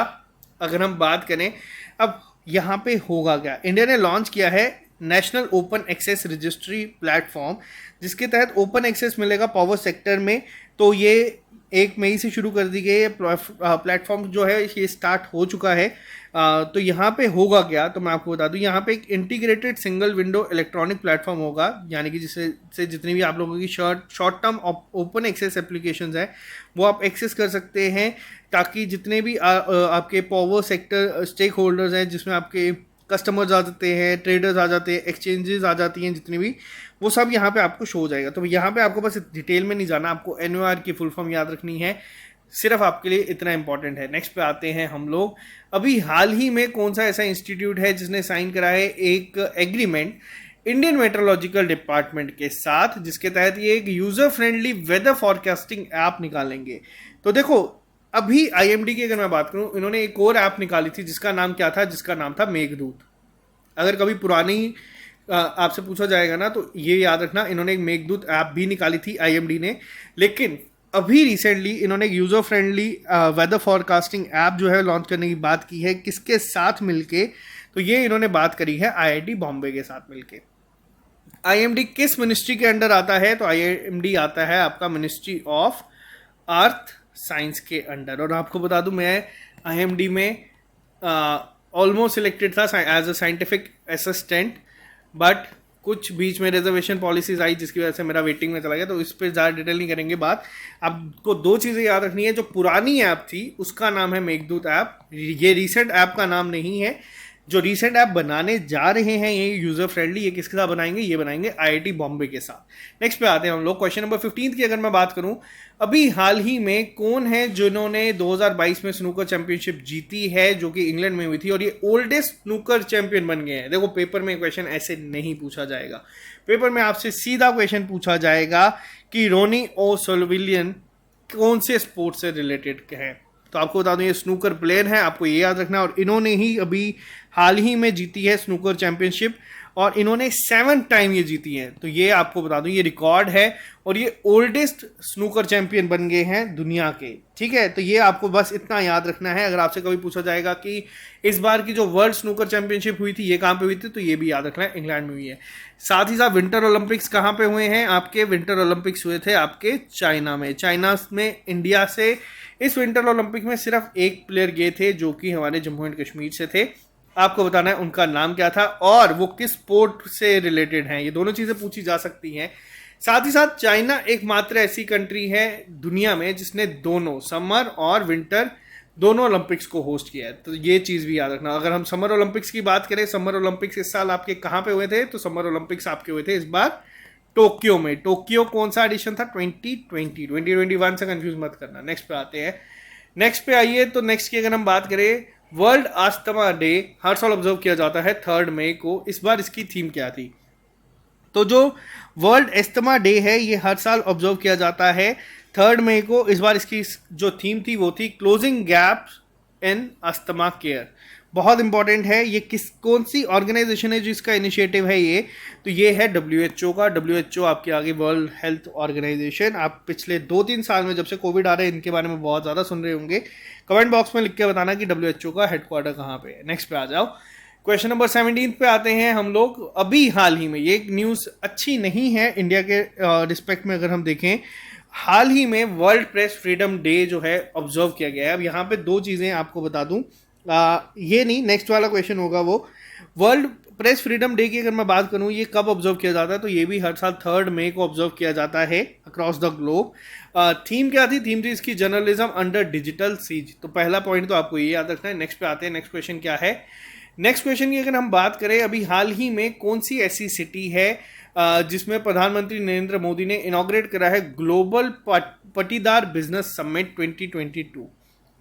अगर हम बात करें, अब यहाँ पे होगा क्या, इंडिया ने लॉन्च किया है national open access registry platform, जिसके तहत ओपन एक्सेस मिलेगा पावर सेक्टर में। तो ये 1 मई से शुरू कर दी गई है। प्लेटफॉर्म जो है ये स्टार्ट हो चुका है। तो यहाँ पे होगा क्या, तो मैं आपको बता दूं, यहाँ पे एक integrated single window electronic platform होगा, यानी कि जिससे जितनी भी आप लोगों की short term open access applications हैं वो आप एक्सेस कर सकते हैं, ताकि जितने भी आपके पावर सेक्टर स्टेक होल्डर्स हैं, जिसमें आपके कस्टमर्स आ जाते हैं, ट्रेडर्स आ जाते हैं, एक्सचेंजेस आ जाती हैं, जितनी भी, वो सब यहाँ पे आपको शो हो जाएगा। तो यहाँ पे आपको बस डिटेल में नहीं जाना, आपको NOAR की फुल फॉर्म याद रखनी है, सिर्फ आपके लिए इतना इंपॉर्टेंट है। नेक्स्ट पे आते हैं हम लोग, अभी हाल ही में कौन सा ऐसा इंस्टीट्यूट है जिसने साइन करा है एक एग्रीमेंट इंडियन मेट्रोलॉजिकल डिपार्टमेंट के साथ, जिसके तहत ये एक user friendly weather forecasting app निकालेंगे। तो देखो अभी IMD की अगर मैं बात करूं, इन्होंने एक और ऐप निकाली थी जिसका नाम क्या था, जिसका नाम था मेघदूत। अगर कभी पुरानी आपसे पूछा जाएगा ना, तो ये याद रखना, इन्होंने एक मेघदूत ऐप भी निकाली थी IMD ने। लेकिन अभी रिसेंटली इन्होंने एक user friendly weather forecasting app जो है लॉन्च करने की बात की है। किसके साथ मिलके? तो ये इन्होंने बात करी है IIT बॉम्बे के साथ मिलके। IMD किस मिनिस्ट्री के अंडर आता है? तो IMD आता है आपका मिनिस्ट्री ऑफ अर्थ साइंस के अंडर। और आपको बता दूं, मैं IMD में ऑलमोस्ट सिलेक्टेड था as a scientific assistant, but कुछ बीच में रिजर्वेशन पॉलिसीज आई जिसकी वजह से मेरा वेटिंग में चला गया, तो इस पर ज़्यादा डिटेल नहीं करेंगे बात। आपको 2 चीज़ें याद रखनी है, जो पुरानी ऐप थी उसका नाम है मेघदूत ऐप, ये रिसेंट ऐप का नाम नहीं है। जो रिसेंट ऐप बनाने जा रहे हैं ये यूजर फ्रेंडली, ये किसके साथ बनाएंगे, ये बनाएंगे आईआईटी बॉम्बे के साथ। नेक्स्ट पे आते हैं हम लोग क्वेश्चन नंबर 15 की अगर मैं बात करूं, अभी हाल ही में कौन है जिन्होंने 2022 में स्नूकर चैंपियनशिप जीती है, जो कि इंग्लैंड में हुई थी, और ये ओल्डेस्ट स्नूकर चैंपियन बन गए हैं। देखो पेपर में क्वेश्चन ऐसे नहीं पूछा जाएगा, पेपर में आपसे सीधा क्वेश्चन पूछा जाएगा कि रोनी ओ सोलविलियन कौन से स्पोर्ट से रिलेटेड है। तो आपको बता दूं ये स्नूकर प्लेयर है, आपको ये याद रखना है, और इन्होंने ही अभी हाल ही में जीती है स्नूकर चैंपियनशिप, और इन्होंने 7 टाइम ये जीती है। तो ये आपको बता दूं ये रिकॉर्ड है, और ये ओल्डेस्ट स्नूकर चैंपियन बन गए हैं दुनिया के। ठीक है, तो ये आपको बस इतना याद रखना है। अगर आपसे कभी पूछा जाएगा कि इस बार की जो वर्ल्ड स्नूकर चैंपियनशिप हुई थी ये कहाँ पे हुई थी, तो ये भी याद रखना है इंग्लैंड में हुई है। साथ ही साथ विंटर ओलंपिक्स कहाँ पे हुए हैं, आपके विंटर ओलंपिक्स हुए थे आपके चाइना में। चाइना में इंडिया से इस विंटर ओलंपिक में सिर्फ एक प्लेयर गए थे, जो कि हमारे जम्मू एंड कश्मीर से थे। आपको बताना है उनका नाम क्या था और वो किस स्पोर्ट से रिलेटेड हैं। ये दोनों चीजें पूछी जा सकती हैं। साथ ही साथ चाइना एकमात्र ऐसी कंट्री है दुनिया में जिसने दोनों समर और विंटर दोनों ओलंपिक्स को होस्ट किया है। तो ये चीज भी याद रखना। अगर हम समर ओलंपिक्स की बात करें, समर ओलंपिक्स इस साल आपके कहाँ पे हुए थे, तो समर ओलंपिक्स आपके हुए थे इस बार टोक्यो में। टोक्यो कौन सा एडिशन था, 2020, 2021 से कंफ्यूज मत करना। नेक्स्ट पे आते हैं, नेक्स्ट पे आइए। तो नेक्स्ट की अगर हम बात करें, वर्ल्ड अस्थमा डे हर साल ऑब्जर्व किया जाता है 3 मई को। इस बार इसकी थीम क्या थी, तो जो वर्ल्ड अस्थमा डे है ये हर साल ऑब्जर्व किया जाता है 3 मई को। इस बार इसकी जो थीम थी वो थी closing gaps in asthma care. बहुत इंपॉर्टेंट है ये, कौन सी ऑर्गेनाइजेशन है जिसका इनिशिएटिव है ये, तो ये है WHO का। WHO आपके आगे वर्ल्ड हेल्थ ऑर्गेनाइजेशन। आप पिछले 2-3 साल में जब से कोविड आ रहे हैं इनके बारे में बहुत ज़्यादा सुन रहे होंगे। कमेंट बॉक्स में लिख के बताना कि WHO का हेडक्वार्टर कहाँ पे है। नेक्स्ट पे आ जाओ, क्वेश्चन नंबर 17 पे आते हैं हम लोग। अभी हाल ही में ये न्यूज़ अच्छी नहीं है इंडिया के रिस्पेक्ट में, अगर हम देखें हाल ही में वर्ल्ड प्रेस फ्रीडम डे जो है ऑब्जर्व किया गया है। अब यहाँ पे 2 चीज़ें आपको बता दूँ, ये नहीं नेक्स्ट वाला क्वेश्चन होगा वो। वर्ल्ड प्रेस फ्रीडम डे की अगर मैं बात करूं ये कब ऑब्जर्व किया जाता है, तो ये भी हर साल 3 मई को ऑब्जर्व किया जाता है अक्रॉस द ग्लोब। थीम क्या थी, थीम थी इसकी जर्नलिज्म अंडर डिजिटल सीज। तो पहला पॉइंट तो आपको ये याद रखना है। नेक्स्ट पे आते हैं, नेक्स्ट क्वेश्चन क्या है। नेक्स्ट क्वेश्चन की अगर हम बात करें, अभी हाल ही में कौन सी ऐसी सिटी है जिसमें प्रधानमंत्री नरेंद्र मोदी ने इनॉग्रेट करा है ग्लोबल पटीदार बिजनेस समिट 2022।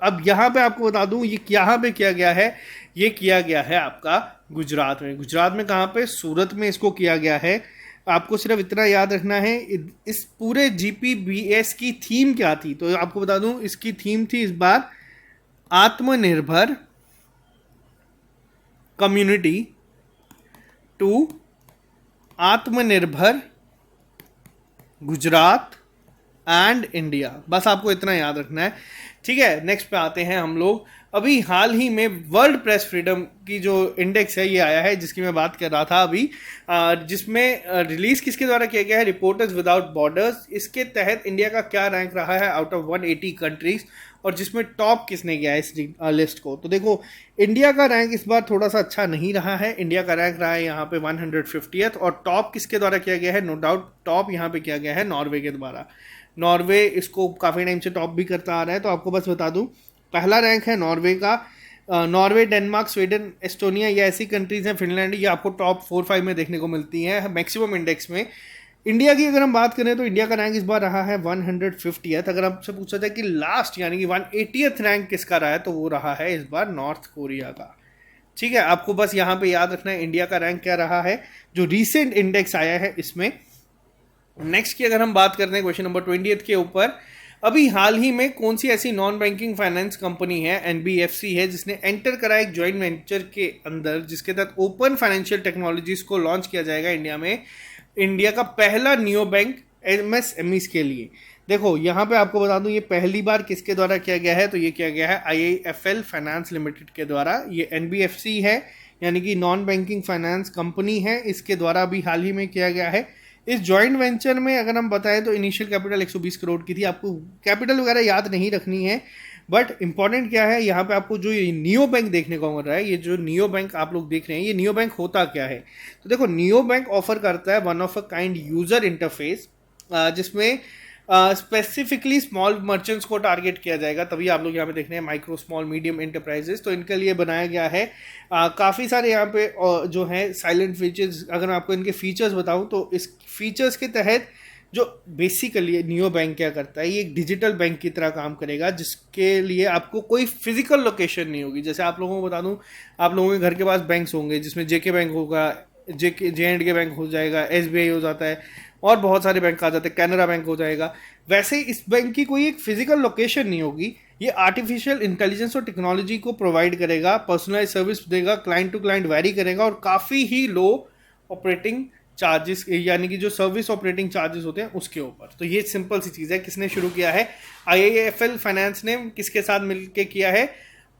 अब यहाँ पे आपको बता दूं ये यहाँ पे किया गया है, ये किया गया है आपका गुजरात में। गुजरात में कहाँ पे, सूरत में इसको किया गया है। आपको सिर्फ इतना याद रखना है, इस पूरे GPBS की थीम क्या थी, तो आपको बता दूं इसकी थीम थी इस बार आत्मनिर्भर कम्युनिटी टू आत्मनिर्भर गुजरात एंड इंडिया। बस आपको इतना याद रखना है, ठीक है। नेक्स्ट पे आते हैं हम लोग। अभी हाल ही में वर्ल्ड प्रेस फ्रीडम की जो इंडेक्स है ये आया है, जिसकी मैं बात कर रहा था अभी, जिसमें रिलीज किसके द्वारा किया गया है, रिपोर्टर्स विदाउट बॉर्डर्स। इसके तहत इंडिया का क्या रैंक रहा है आउट ऑफ 180 कंट्रीज, और जिसमें टॉप किसने किया है इस लिस्ट को। तो देखो इंडिया का रैंक इस बार थोड़ा सा अच्छा नहीं रहा है। इंडिया का रैंक रहा है यहाँ पे 150th, और टॉप किसके द्वारा किया गया है, नो डाउट टॉप यहाँ पे किया गया है नॉर्वे के द्वारा। नॉर्वे इसको काफ़ी टाइम से टॉप भी करता आ रहा है। तो आपको बस बता दूं पहला रैंक है नॉर्वे का। नॉर्वे, डेनमार्क, स्वीडन, एस्टोनिया, ये ऐसी कंट्रीज हैं, फिनलैंड, ये आपको टॉप 4-5 में देखने को मिलती हैं मैक्सिमम इंडेक्स में। इंडिया की अगर हम बात करें तो इंडिया का रैंक इस बार रहा है 150th। अगर आपसे पूछा जाए कि लास्ट यानी कि 180th रैंक किसका रहा है, तो वो रहा है इस बार नॉर्थ कोरिया का। ठीक है, आपको बस यहाँ पे याद रखना है इंडिया का रैंक क्या रहा है जो रिसेंट इंडेक्स आया है इसमें। नेक्स्ट की अगर हम बात करते हैं क्वेश्चन नंबर 20 के ऊपर, अभी हाल ही में कौन सी ऐसी नॉन बैंकिंग फाइनेंस कंपनी है, NBFC है, जिसने एंटर करा एक जॉइंट वेंचर के अंदर, जिसके तहत ओपन फाइनेंशियल टेक्नोलॉजीज को लॉन्च किया जाएगा इंडिया में। इंडिया का पहला नियो बैंक MSMEs के लिए। देखो यहाँ पे आपको बता दूं ये पहली बार किसके द्वारा किया गया है, तो ये किया गया है IIFL फाइनेंस लिमिटेड के द्वारा। ये NBFC है यानी कि नॉन बैंकिंग फाइनेंस कंपनी है, इसके द्वारा भी हाल ही में किया गया है। इस जॉइंट वेंचर में अगर हम बताएं तो इनिशियल कैपिटल 120 करोड़ की थी। आपको कैपिटल वगैरह याद नहीं रखनी है, बट इंपॉर्टेंट क्या है यहाँ पे आपको जो ये नियो बैंक देखने को मिल रहा है, ये जो नियो बैंक आप लोग देख रहे हैं, ये नियो बैंक होता क्या है। तो देखो नियो बैंक ऑफर करता है one of a kind user interface, जिसमें स्पेसिफिकली स्मॉल मर्चेंट्स को टारगेट किया जाएगा, तभी आप लोग यहाँ पे देख रहे हैं माइक्रो स्मॉल मीडियम एंटरप्राइजेस, तो इनके लिए बनाया गया है। काफ़ी सारे यहाँ पे जो है साइलेंट फीचर्स, अगर मैं आपको इनके फीचर्स बताऊँ तो इस फीचर्स के तहत जो बेसिकली नियो बैंक क्या करता है, ये एक डिजिटल बैंक की तरह काम करेगा, जिसके लिए आपको कोई फिजिकल लोकेशन नहीं होगी। जैसे आप लोगों को बता दूं, आप लोगों के घर के पास बैंक्स होंगे, जिसमें जेके बैंक होगा, जे एंड के बैंक हो जाएगा, एसबीआई हो जाता है, और बहुत सारे बैंक आ जाते हैं, कैनरा बैंक हो जाएगा। वैसे ही इस बैंक की कोई एक फिजिकल लोकेशन नहीं होगी। ये आर्टिफिशियल इंटेलिजेंस और टेक्नोलॉजी को प्रोवाइड करेगा, पर्सनलाइज सर्विस देगा, क्लाइंट टू क्लाइंट वैरी करेगा, और काफ़ी ही लो ऑपरेटिंग चार्जेस, यानी कि जो सर्विस ऑपरेटिंग चार्जेस होते हैं उसके ऊपर। तो ये सिंपल सी चीज़ है। किसने शुरू किया है? IIFL फाइनेंस ने किसके साथ मिलके किया है?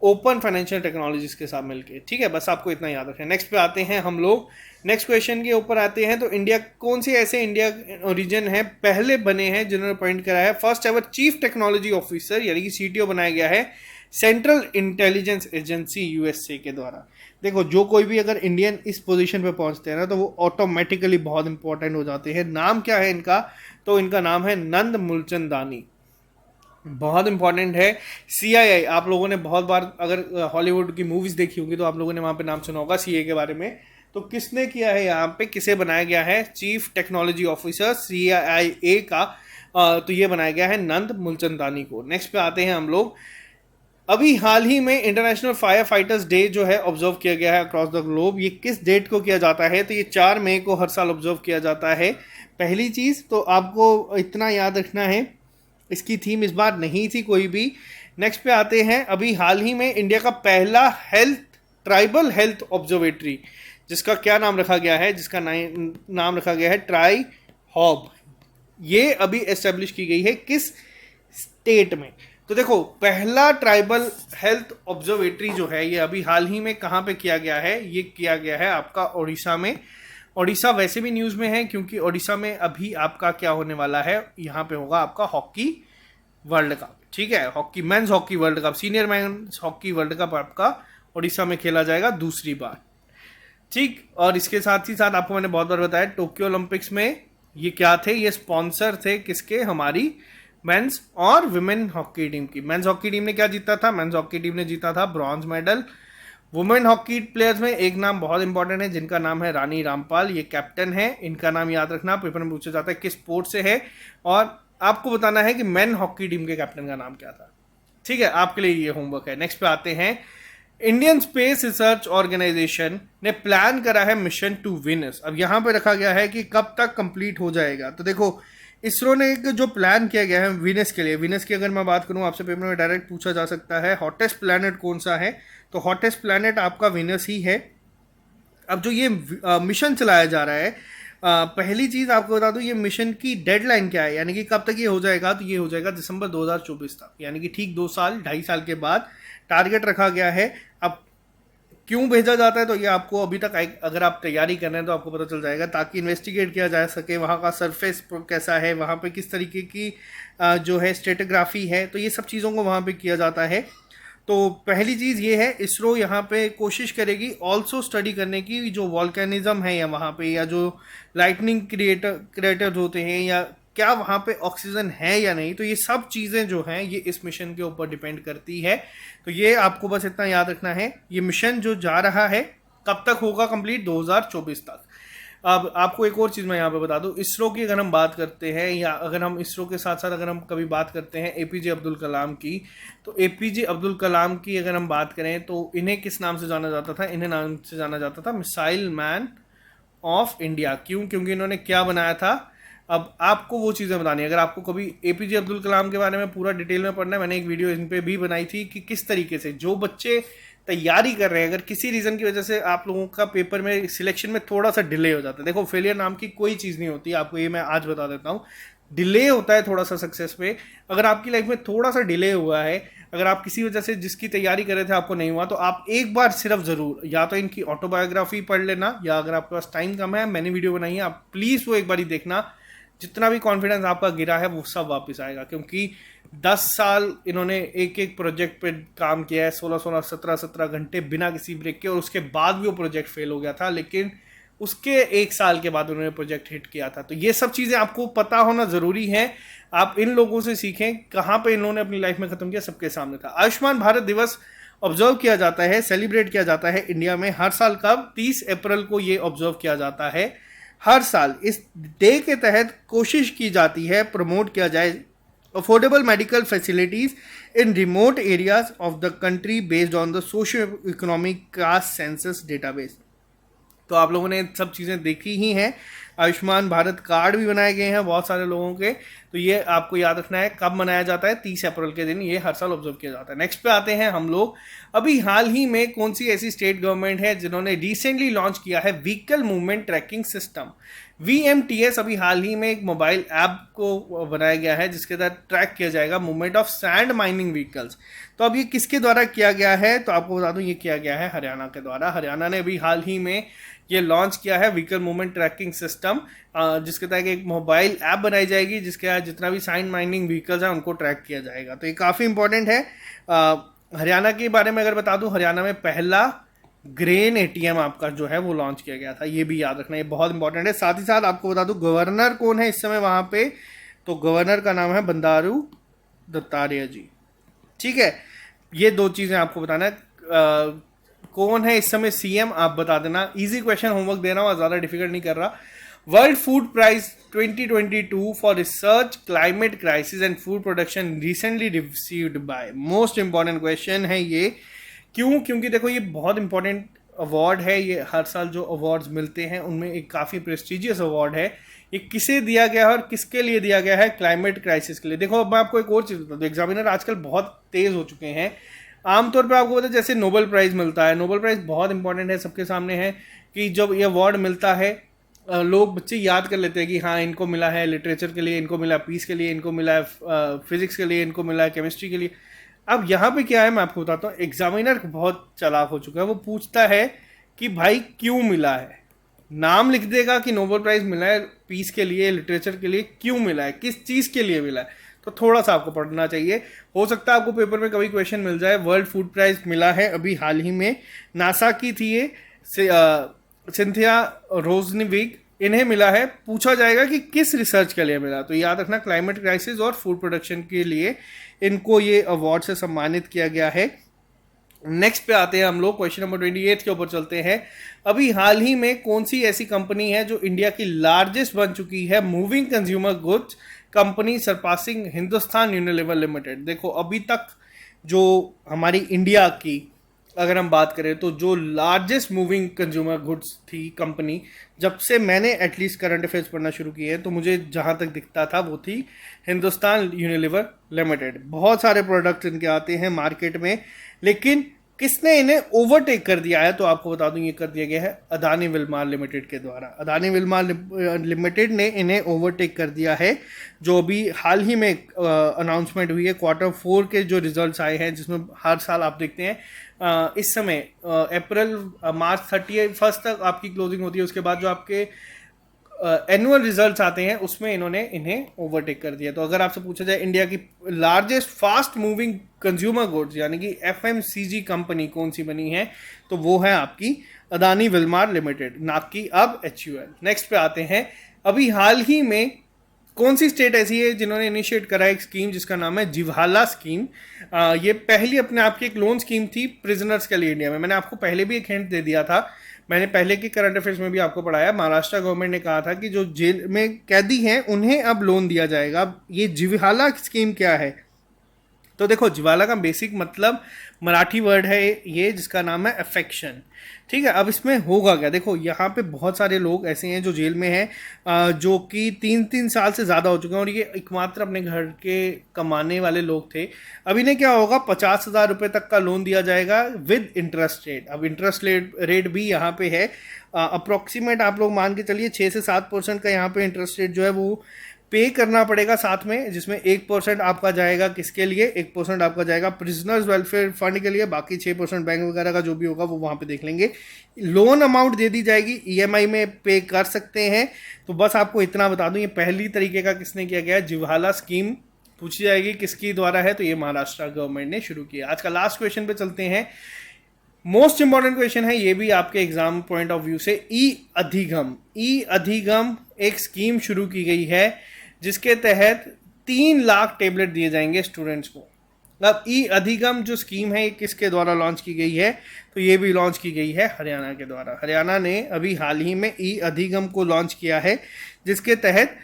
ओपन फाइनेंशियल टेक्नोलॉजीज के साथ मिलके। ठीक है, बस आपको इतना याद रखें। नेक्स्ट पे आते हैं हम लोग, नेक्स्ट क्वेश्चन के ऊपर आते हैं। तो इंडिया, कौन से ऐसे इंडिया रीजन है पहले बने हैं जिन्होंने अपॉइंट करा है first ever chief technology officer, यानी कि CTO बनाया गया है सेंट्रल इंटेलिजेंस एजेंसी USA के द्वारा। देखो, जो कोई भी अगर इंडियन इस पोजीशन पे पहुंचते हैं ना, तो वो ऑटोमेटिकली बहुत इंपॉर्टेंट हो जाते हैं। नाम क्या है इनका? तो इनका नाम है नंद मूलचंदानी। बहुत इंपॉर्टेंट है। CII, आप लोगों ने बहुत बार अगर हॉलीवुड की मूवीज देखी होंगी तो आप लोगों ने वहां पे नाम सुना होगा CA के बारे में। तो किसने किया है यहाँ पे, किसे बनाया गया है चीफ टेक्नोलॉजी ऑफिसर CIA का? तो ये बनाया गया है नंद मूलचंदानी को। नेक्स्ट पे आते हैं हम लोग। अभी हाल ही में इंटरनेशनल फायर फाइटर्स डे जो है ऑब्जर्व किया गया है अक्रॉस द ग्लोब। ये किस डेट को किया जाता है? तो ये 4 मई को हर साल ऑब्जर्व किया जाता है। पहली चीज़ तो आपको इतना याद रखना है, इसकी थीम इस बार नहीं थी कोई भी। नेक्स्ट पे आते हैं। अभी हाल ही में इंडिया का पहला ट्राइबल हेल्थ ऑब्जर्वेटरी, जिसका क्या नाम रखा गया है? जिसका नाम रखा गया है ट्राई हॉब। ये अभी एस्टेब्लिश की गई है किस स्टेट में? तो देखो, पहला ट्राइबल हेल्थ ऑब्जर्वेटरी जो है ये अभी हाल ही में कहाँ पे किया गया है? ये किया गया है आपका ओडिशा में। ओडिशा वैसे भी न्यूज़ में है क्योंकि ओडिशा में अभी आपका क्या होने वाला है, यहाँ पे होगा आपका हॉकी वर्ल्ड कप। ठीक है, hockey, men's hockey world cup, senior men's hockey world cup आपका ओडिशा में खेला जाएगा दूसरी बार। ठीक, और इसके साथ ही साथ आपको मैंने बहुत बार बताया, टोक्यो ओलंपिक्स में ये क्या थे? ये स्पॉन्सर थे किसके? हमारी मेंस और विमेन हॉकी टीम की। मेंस हॉकी टीम ने क्या जीता था? मेंस हॉकी टीम ने जीता था bronze medal. Women hockey players में एक नाम बहुत इंपॉर्टेंट है, जिनका नाम है रानी रामपाल। ये कैप्टन है, इनका नाम याद रखना, पेपर में पूछा जाता है किस स्पोर्ट से है, और आपको बताना है कि मेन हॉकी टीम के कैप्टन का नाम क्या था। ठीक है, आपके लिए ये होमवर्क है। नेक्स्ट पे आते हैं। इंडियन स्पेस रिसर्च ऑर्गेनाइजेशन ने प्लान करा है मिशन टू वीनस। अब यहाँ पे रखा गया है कि कब तक कंप्लीट हो जाएगा। तो देखो, इसरो ने एक जो प्लान किया गया है वीनस के लिए, वीनस की अगर मैं बात करूँ, आपसे पेपर में डायरेक्ट पूछा जा सकता है हॉटेस्ट प्लैनेट कौन सा है, तो हॉटेस्ट प्लैनेट आपका वीनस ही है। अब जो ये मिशन चलाया जा रहा है, पहली चीज़ आपको बता दूं, ये मिशन की डेडलाइन क्या है, यानी कि कब तक ये हो जाएगा? तो ये हो जाएगा दिसंबर 2024 तक, यानी कि ठीक 2 साल 2.5 साल के बाद टारगेट रखा गया है। अब क्यों भेजा जाता है, तो ये आपको अभी तक अगर आप तैयारी कर रहे हैं तो आपको पता चल जाएगा, ताकि इन्वेस्टिगेट किया जा सके वहाँ का सरफेस कैसा है, वहाँ पे किस तरीके की जो है स्ट्रेटोग्राफी है, तो ये सब चीज़ों को वहाँ पे किया जाता है। तो पहली चीज़ ये है, इसरो यहाँ पे कोशिश करेगी ऑल्सो स्टडी करने की, जो वॉल्केनिज्म है या वहाँ पे, या जो लाइटनिंग क्रिएटर्स होते हैं, या क्या वहाँ पे ऑक्सीजन है या नहीं। तो ये सब चीज़ें जो हैं ये इस मिशन के ऊपर डिपेंड करती है। तो ये आपको बस इतना याद रखना है। ये मिशन जो जा रहा है कब तक होगा कंप्लीट? 2024 तक। अब आपको एक और चीज़ मैं यहाँ पे बता दूँ, इसरो की अगर हम बात करते हैं, या अगर हम इसरो के साथ साथ अगर हम कभी बात करते हैं APJ अब्दुल कलाम की, तो APJ अब्दुल कलाम की अगर हम बात करें तो इन्हें किस नाम से जाना जाता था? इन्हें नाम से जाना जाता था मिसाइल मैन ऑफ इंडिया। क्यों? क्योंकि इन्होंने क्या बनाया था? अब आपको वो चीज़ें बतानी है। अगर आपको कभी APJ अब्दुल कलाम के बारे में पूरा डिटेल में पढ़ना है, मैंने एक वीडियो इन पे भी बनाई थी कि किस तरीके से जो बच्चे तैयारी कर रहे हैं, अगर किसी रीज़न की वजह से आप लोगों का पेपर में सिलेक्शन में थोड़ा सा डिले हो जाता है, देखो फेलियर नाम की कोई चीज़ नहीं होती, आपको ये मैं आज बता देता हूँ। डिले होता है थोड़ा सा सक्सेस पे। अगर आपकी लाइफ में थोड़ा सा डिले हुआ है, अगर आप किसी वजह से जिसकी तैयारी कर रहे थे आपको नहीं हुआ, तो आप एक बार सिर्फ ज़रूर या तो इनकी ऑटोबायोग्राफी पढ़ लेना, या अगर आपके पास टाइम कम है, मैंने वीडियो बनाई है, आप प्लीज़ वो एक बार ही देखना। जितना भी कॉन्फिडेंस आपका गिरा है वो सब वापस आएगा, क्योंकि 10 साल इन्होंने एक एक प्रोजेक्ट पे काम किया है, 16-16, 17-17 घंटे बिना किसी ब्रेक के, और उसके बाद भी वो प्रोजेक्ट फेल हो गया था, लेकिन उसके 1 साल के बाद उन्होंने प्रोजेक्ट हिट किया था। तो ये सब चीज़ें आपको पता होना ज़रूरी है, आप इन लोगों से सीखें कहाँ पे इन्होंने अपनी लाइफ में ख़त्म किया, सबके सामने था। आयुष्मान भारत दिवस ऑब्जर्व किया जाता है, सेलिब्रेट किया जाता है इंडिया में हर साल। कब? 30 अप्रैल को ये ऑब्जर्व किया जाता है हर साल। इस डे के तहत कोशिश की जाती है प्रमोट किया जाए affordable medical facilities in remote areas of the country based on the socio economic caste census database. तो आप लोगों ने सब चीज़ें देखी ही हैं, आयुष्मान भारत कार्ड भी बनाए गए हैं बहुत सारे लोगों के। तो ये आपको याद रखना है कब मनाया जाता है, 30 अप्रैल के दिन ये हर साल ऑब्जर्व किया जाता है। नेक्स्ट पे आते हैं हम लोग, अभी हाल ही में कौन सी ऐसी स्टेट गवर्नमेंट है जिन्होंने रिसेंटली लॉन्च किया है vehicle movement tracking system, VMTS। अभी हाल ही में एक मोबाइल ऐप को बनाया गया है जिसके तहत ट्रैक किया जाएगा movement of sand mining vehicles. तो अब ये किसके द्वारा किया गया है, तो आपको बता दूं ये किया गया है हरियाणा के द्वारा। हरियाणा ने अभी हाल ही में ये लॉन्च किया है व्हीकल मूवमेंट ट्रैकिंग सिस्टम, जिसके तहत एक मोबाइल ऐप बनाई जाएगी जिसके तहत जितना भी सैंड माइनिंग व्हीकल्स हैं उनको ट्रैक किया जाएगा। तो ये काफ़ी इंपॉर्टेंट है। हरियाणा के बारे में अगर बता दूं, हरियाणा में पहला ग्रेन ATM आपका जो है वो लॉन्च किया गया था, ये भी याद रखना, ये बहुत इंपॉर्टेंट है। साथ ही साथ आपको बता दूं गवर्नर कौन है इस समय वहाँ पे, तो गवर्नर का नाम है बंडारू दत्तात्रेय जी। ठीक है, ये 2 चीज़ें आपको बताना है। कौन है इस समय CM आप बता देना। इजी क्वेश्चन, होमवर्क दे रहा हूँ, ज़्यादा डिफिकल्ट नहीं कर रहा। World food prize 2022 for research climate crisis and food production recently received by, most important question है ये। क्यों? क्योंकि देखो ये बहुत इंपॉर्टेंट अवार्ड है, ये हर साल जो अवार्ड्स मिलते हैं उनमें एक काफ़ी प्रेस्टिजियस अवार्ड है। ये किसे दिया गया है और किसके लिए दिया गया है? क्लाइमेट क्राइसिस के लिए। देखो अब मैं आपको एक और चीज़ बता दूँ, एग्जामिनर आजकल बहुत तेज़ हो चुके हैं। आमतौर पे आपको पता है जैसे नोबेल प्राइज़ मिलता है, नोबेल प्राइज़ बहुत इंपॉर्टेंट है, सबके सामने है कि जब ये अवार्ड मिलता है लोग बच्चे याद कर लेते हैं कि हाँ इनको मिला है लिटरेचर के लिए, इनको मिला पीस के लिए, इनको मिला है फिजिक्स के लिए, इनको मिला है केमिस्ट्री के लिए। अब यहाँ पे क्या है मैं आपको बताता हूँ, एग्जामिनर बहुत चालाक हो चुका है, वो पूछता है कि भाई क्यों मिला है, नाम लिख देगा कि नोबेल प्राइज़ मिला है पीस के लिए, लिटरेचर के लिए, क्यों मिला है, किस चीज़ के लिए मिला है। तो थोड़ा सा आपको पढ़ना चाहिए, हो सकता है आपको पेपर में कभी क्वेश्चन मिल जाए। वर्ल्ड फूड प्राइज मिला है अभी हाल ही में, नासा की थी ये, सिंथिया रोजनिविक, इन्हें मिला है। पूछा जाएगा कि किस रिसर्च के लिए मिला, तो याद रखना क्लाइमेट क्राइसिस और फूड प्रोडक्शन के लिए इनको ये अवार्ड से सम्मानित किया गया है। नेक्स्ट पे आते हैं हम लोग, क्वेश्चन नंबर 28 के ऊपर चलते हैं। अभी हाल ही में कौन सी ऐसी कंपनी है जो इंडिया की लार्जेस्ट बन चुकी है moving consumer goods company, surpassing Hindustan Unilever limited. देखो अभी तक जो हमारी इंडिया की अगर हम बात करें तो जो लार्जेस्ट मूविंग कंज्यूमर गुड्स थी कंपनी, जब से मैंने एटलीस्ट करंट अफेयर्स पढ़ना शुरू किए हैं तो मुझे जहाँ तक दिखता था वो थी हिंदुस्तान यूनिलीवर लिमिटेड। बहुत सारे प्रोडक्ट्स इनके आते हैं मार्केट में, लेकिन किसने इन्हें ओवरटेक कर दिया है, तो आपको बता दूं ये कर दिया गया है अदानी विल्मार लिमिटेड के द्वारा। अदानी विल्मार लिमिटेड ने इन्हें ओवरटेक कर दिया है। जो अभी हाल ही में अनाउंसमेंट हुई है Q4 के जो रिजल्ट्स आए हैं, जिसमें हर साल आप देखते हैं इस समय अप्रैल मार्च 31 तक आपकी क्लोजिंग होती है, उसके बाद जो आपके एनुअल रिजल्ट्स आते हैं उसमें इन्होंने इन्हें ओवरटेक कर दिया। तो अगर आपसे पूछा जाए इंडिया की largest fast moving consumer goods यानी कि FMCG कंपनी कौन सी बनी है, तो वो है आपकी अदानी विल्मार लिमिटेड, ना कि अब HUL। नेक्स्ट पे आते हैं, अभी हाल ही में कौन सी स्टेट ऐसी है जिन्होंने इनिशिएट करा एक स्कीम जिसका नाम है जिवाला स्कीम। ये पहली अपने आप की एक लोन स्कीम थी प्रिजनर्स के लिए इंडिया में। मैंने आपको पहले भी एक हिंट दे दिया था, मैंने पहले के करंट अफेयर्स में भी आपको पढ़ाया। महाराष्ट्र गवर्नमेंट ने कहा था कि जो जेल में कैदी हैं उन्हें अब लोन दिया जाएगा। अब ये जिवाला स्कीम क्या है, तो देखो जिवाला का बेसिक मतलब मराठी वर्ड है ये, जिसका नाम है अफेक्शन। ठीक है, अब इसमें होगा क्या, देखो यहाँ पे बहुत सारे लोग ऐसे हैं जो जेल में हैं, जो कि 3-3 साल से ज़्यादा हो चुके हैं और ये एकमात्र अपने घर के कमाने वाले लोग थे। अब इन्हें क्या होगा, 50,000 रुपये तक का लोन दिया जाएगा विद इंटरेस्ट रेट। अब इंटरेस्ट रेट भी यहाँ पे है अप्रोक्सीमेट, आप लोग मान के चलिए 6 से 7% का यहाँ पे इंटरेस्ट रेट जो है वो पे करना पड़ेगा साथ में, जिसमें 1% आपका जाएगा किसके लिए, 1% आपका जाएगा प्रिजनर्स वेलफेयर फंड के लिए, बाकी 6% बैंक वगैरह का जो भी होगा वो वहाँ पे देख लेंगे। लोन अमाउंट दे दी जाएगी, EMI में पे कर सकते हैं। तो बस आपको इतना बता दूं, ये पहली तरीके का किसने किया गया है, जिवाला स्कीम पूछी जाएगी किसकी द्वारा है, तो ये महाराष्ट्र गवर्नमेंट ने शुरू किया। आज का लास्ट क्वेश्चन पे चलते हैं। मोस्ट इंपॉर्टेंट क्वेश्चन है ये भी आपके एग्जाम पॉइंट ऑफ व्यू से। ई अधिगम एक स्कीम शुरू की गई है जिसके तहत 3 लाख टेबलेट दिए जाएंगे स्टूडेंट्स को। अब ई अधिगम जो स्कीम है ये किसके द्वारा लॉन्च की गई है? तो ये भी लॉन्च की गई है हरियाणा के द्वारा। हरियाणा ने अभी हाल ही में ई अधिगम को लॉन्च किया है जिसके तहत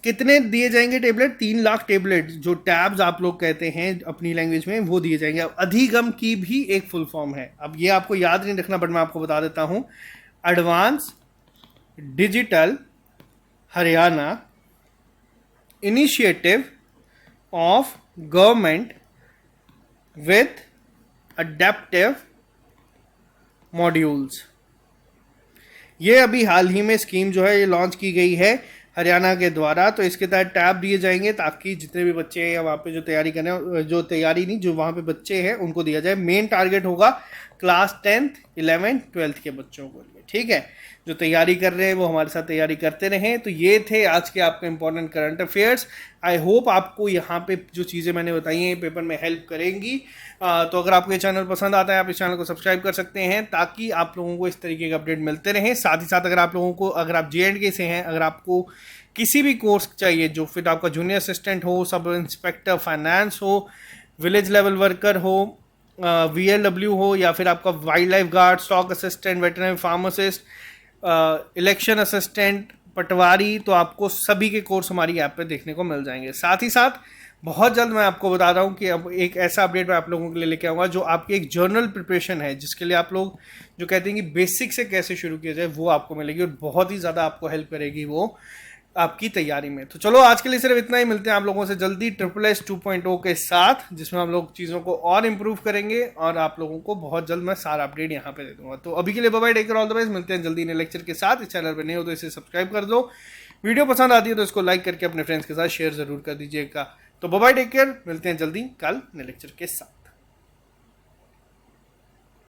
कितने दिए जाएंगे टेबलेट? 3 लाख टेबलेट, जो टैब्स आप लोग कहते हैं अपनी लैंग्वेज में, वो दिए जाएंगे। अब अधिगम की भी एक फुल फॉर्म है, अब ये आपको याद नहीं रखना बट मैं आपको बता देता हूं। Advance digital Haryana initiative of government with adaptive modules. ये अभी हाल ही में स्कीम जो है ये लॉन्च की गई है हरियाणा के द्वारा। तो इसके तहत टैब दिए जाएंगे ताकि जितने भी बच्चे हैं या वहाँ पे जो तैयारी कर रहे हैं, जो तैयारी नहीं, जो वहाँ पे बच्चे हैं उनको दिया जाए। मेन टारगेट होगा क्लास 10th 11th 12th के बच्चों को लिए, ठीक है। जो तैयारी कर रहे हैं वो हमारे साथ तैयारी करते रहें। तो ये थे आज के आपके important current affairs. I hope आपको यहाँ पे जो चीज़ें मैंने बताई हैं पेपर में हेल्प करेंगी। तो अगर आपको ये चैनल पसंद आता है आप इस चैनल को सब्सक्राइब कर सकते हैं ताकि आप लोगों को इस तरीके के अपडेट मिलते रहें। साथ ही साथ अगर आप लोगों को, अगर आप JNK से हैं, अगर आपको किसी भी कोर्स चाहिए जो फिर आपका जूनियर असिस्टेंट हो, सब इंस्पेक्टर फाइनेंस हो, विलेज लेवल वर्कर हो, VLW हो, या फिर आपका wildlife guard, stock assistant, veterinary pharmacist, election assistant, patwari, तो आपको सभी के कोर्स हमारी ऐप पे देखने को मिल जाएंगे। साथ ही साथ बहुत जल्द मैं आपको बता रहा हूँ कि अब एक ऐसा अपडेट मैं आप लोगों के लिए लेके आऊँगा जो आपकी एक जर्नल प्रिपरेशन है, जिसके लिए आप लोग जो कहते हैं कि बेसिक से कैसे शुरू किया जाए वो आपको मिलेगी और बहुत ही ज़्यादा आपको हेल्प करेगी वो आपकी तैयारी में। तो चलो आज के लिए सिर्फ इतना ही, मिलते हैं आप लोगों से जल्दी SSS 2.0 के साथ, जिसमें हम लोग चीज़ों को और इम्प्रूव करेंगे और आप लोगों को बहुत जल्द मैं सारा अपडेट यहाँ पे दे दूंगा। तो अभी के लिए bye bye, take care, all the best. मिलते हैं जल्दी नए लेक्चर के साथ। इस चैनल पर नए हो तो इसे सब्सक्राइब कर दो, वीडियो पसंद आती है तो इसको लाइक करके अपने फ्रेंड्स के साथ शेयर जरूर कर दीजिएगा। तो बाय बाय, टेक केयर, मिलते हैं जल्दी कल नए लेक्चर के साथ।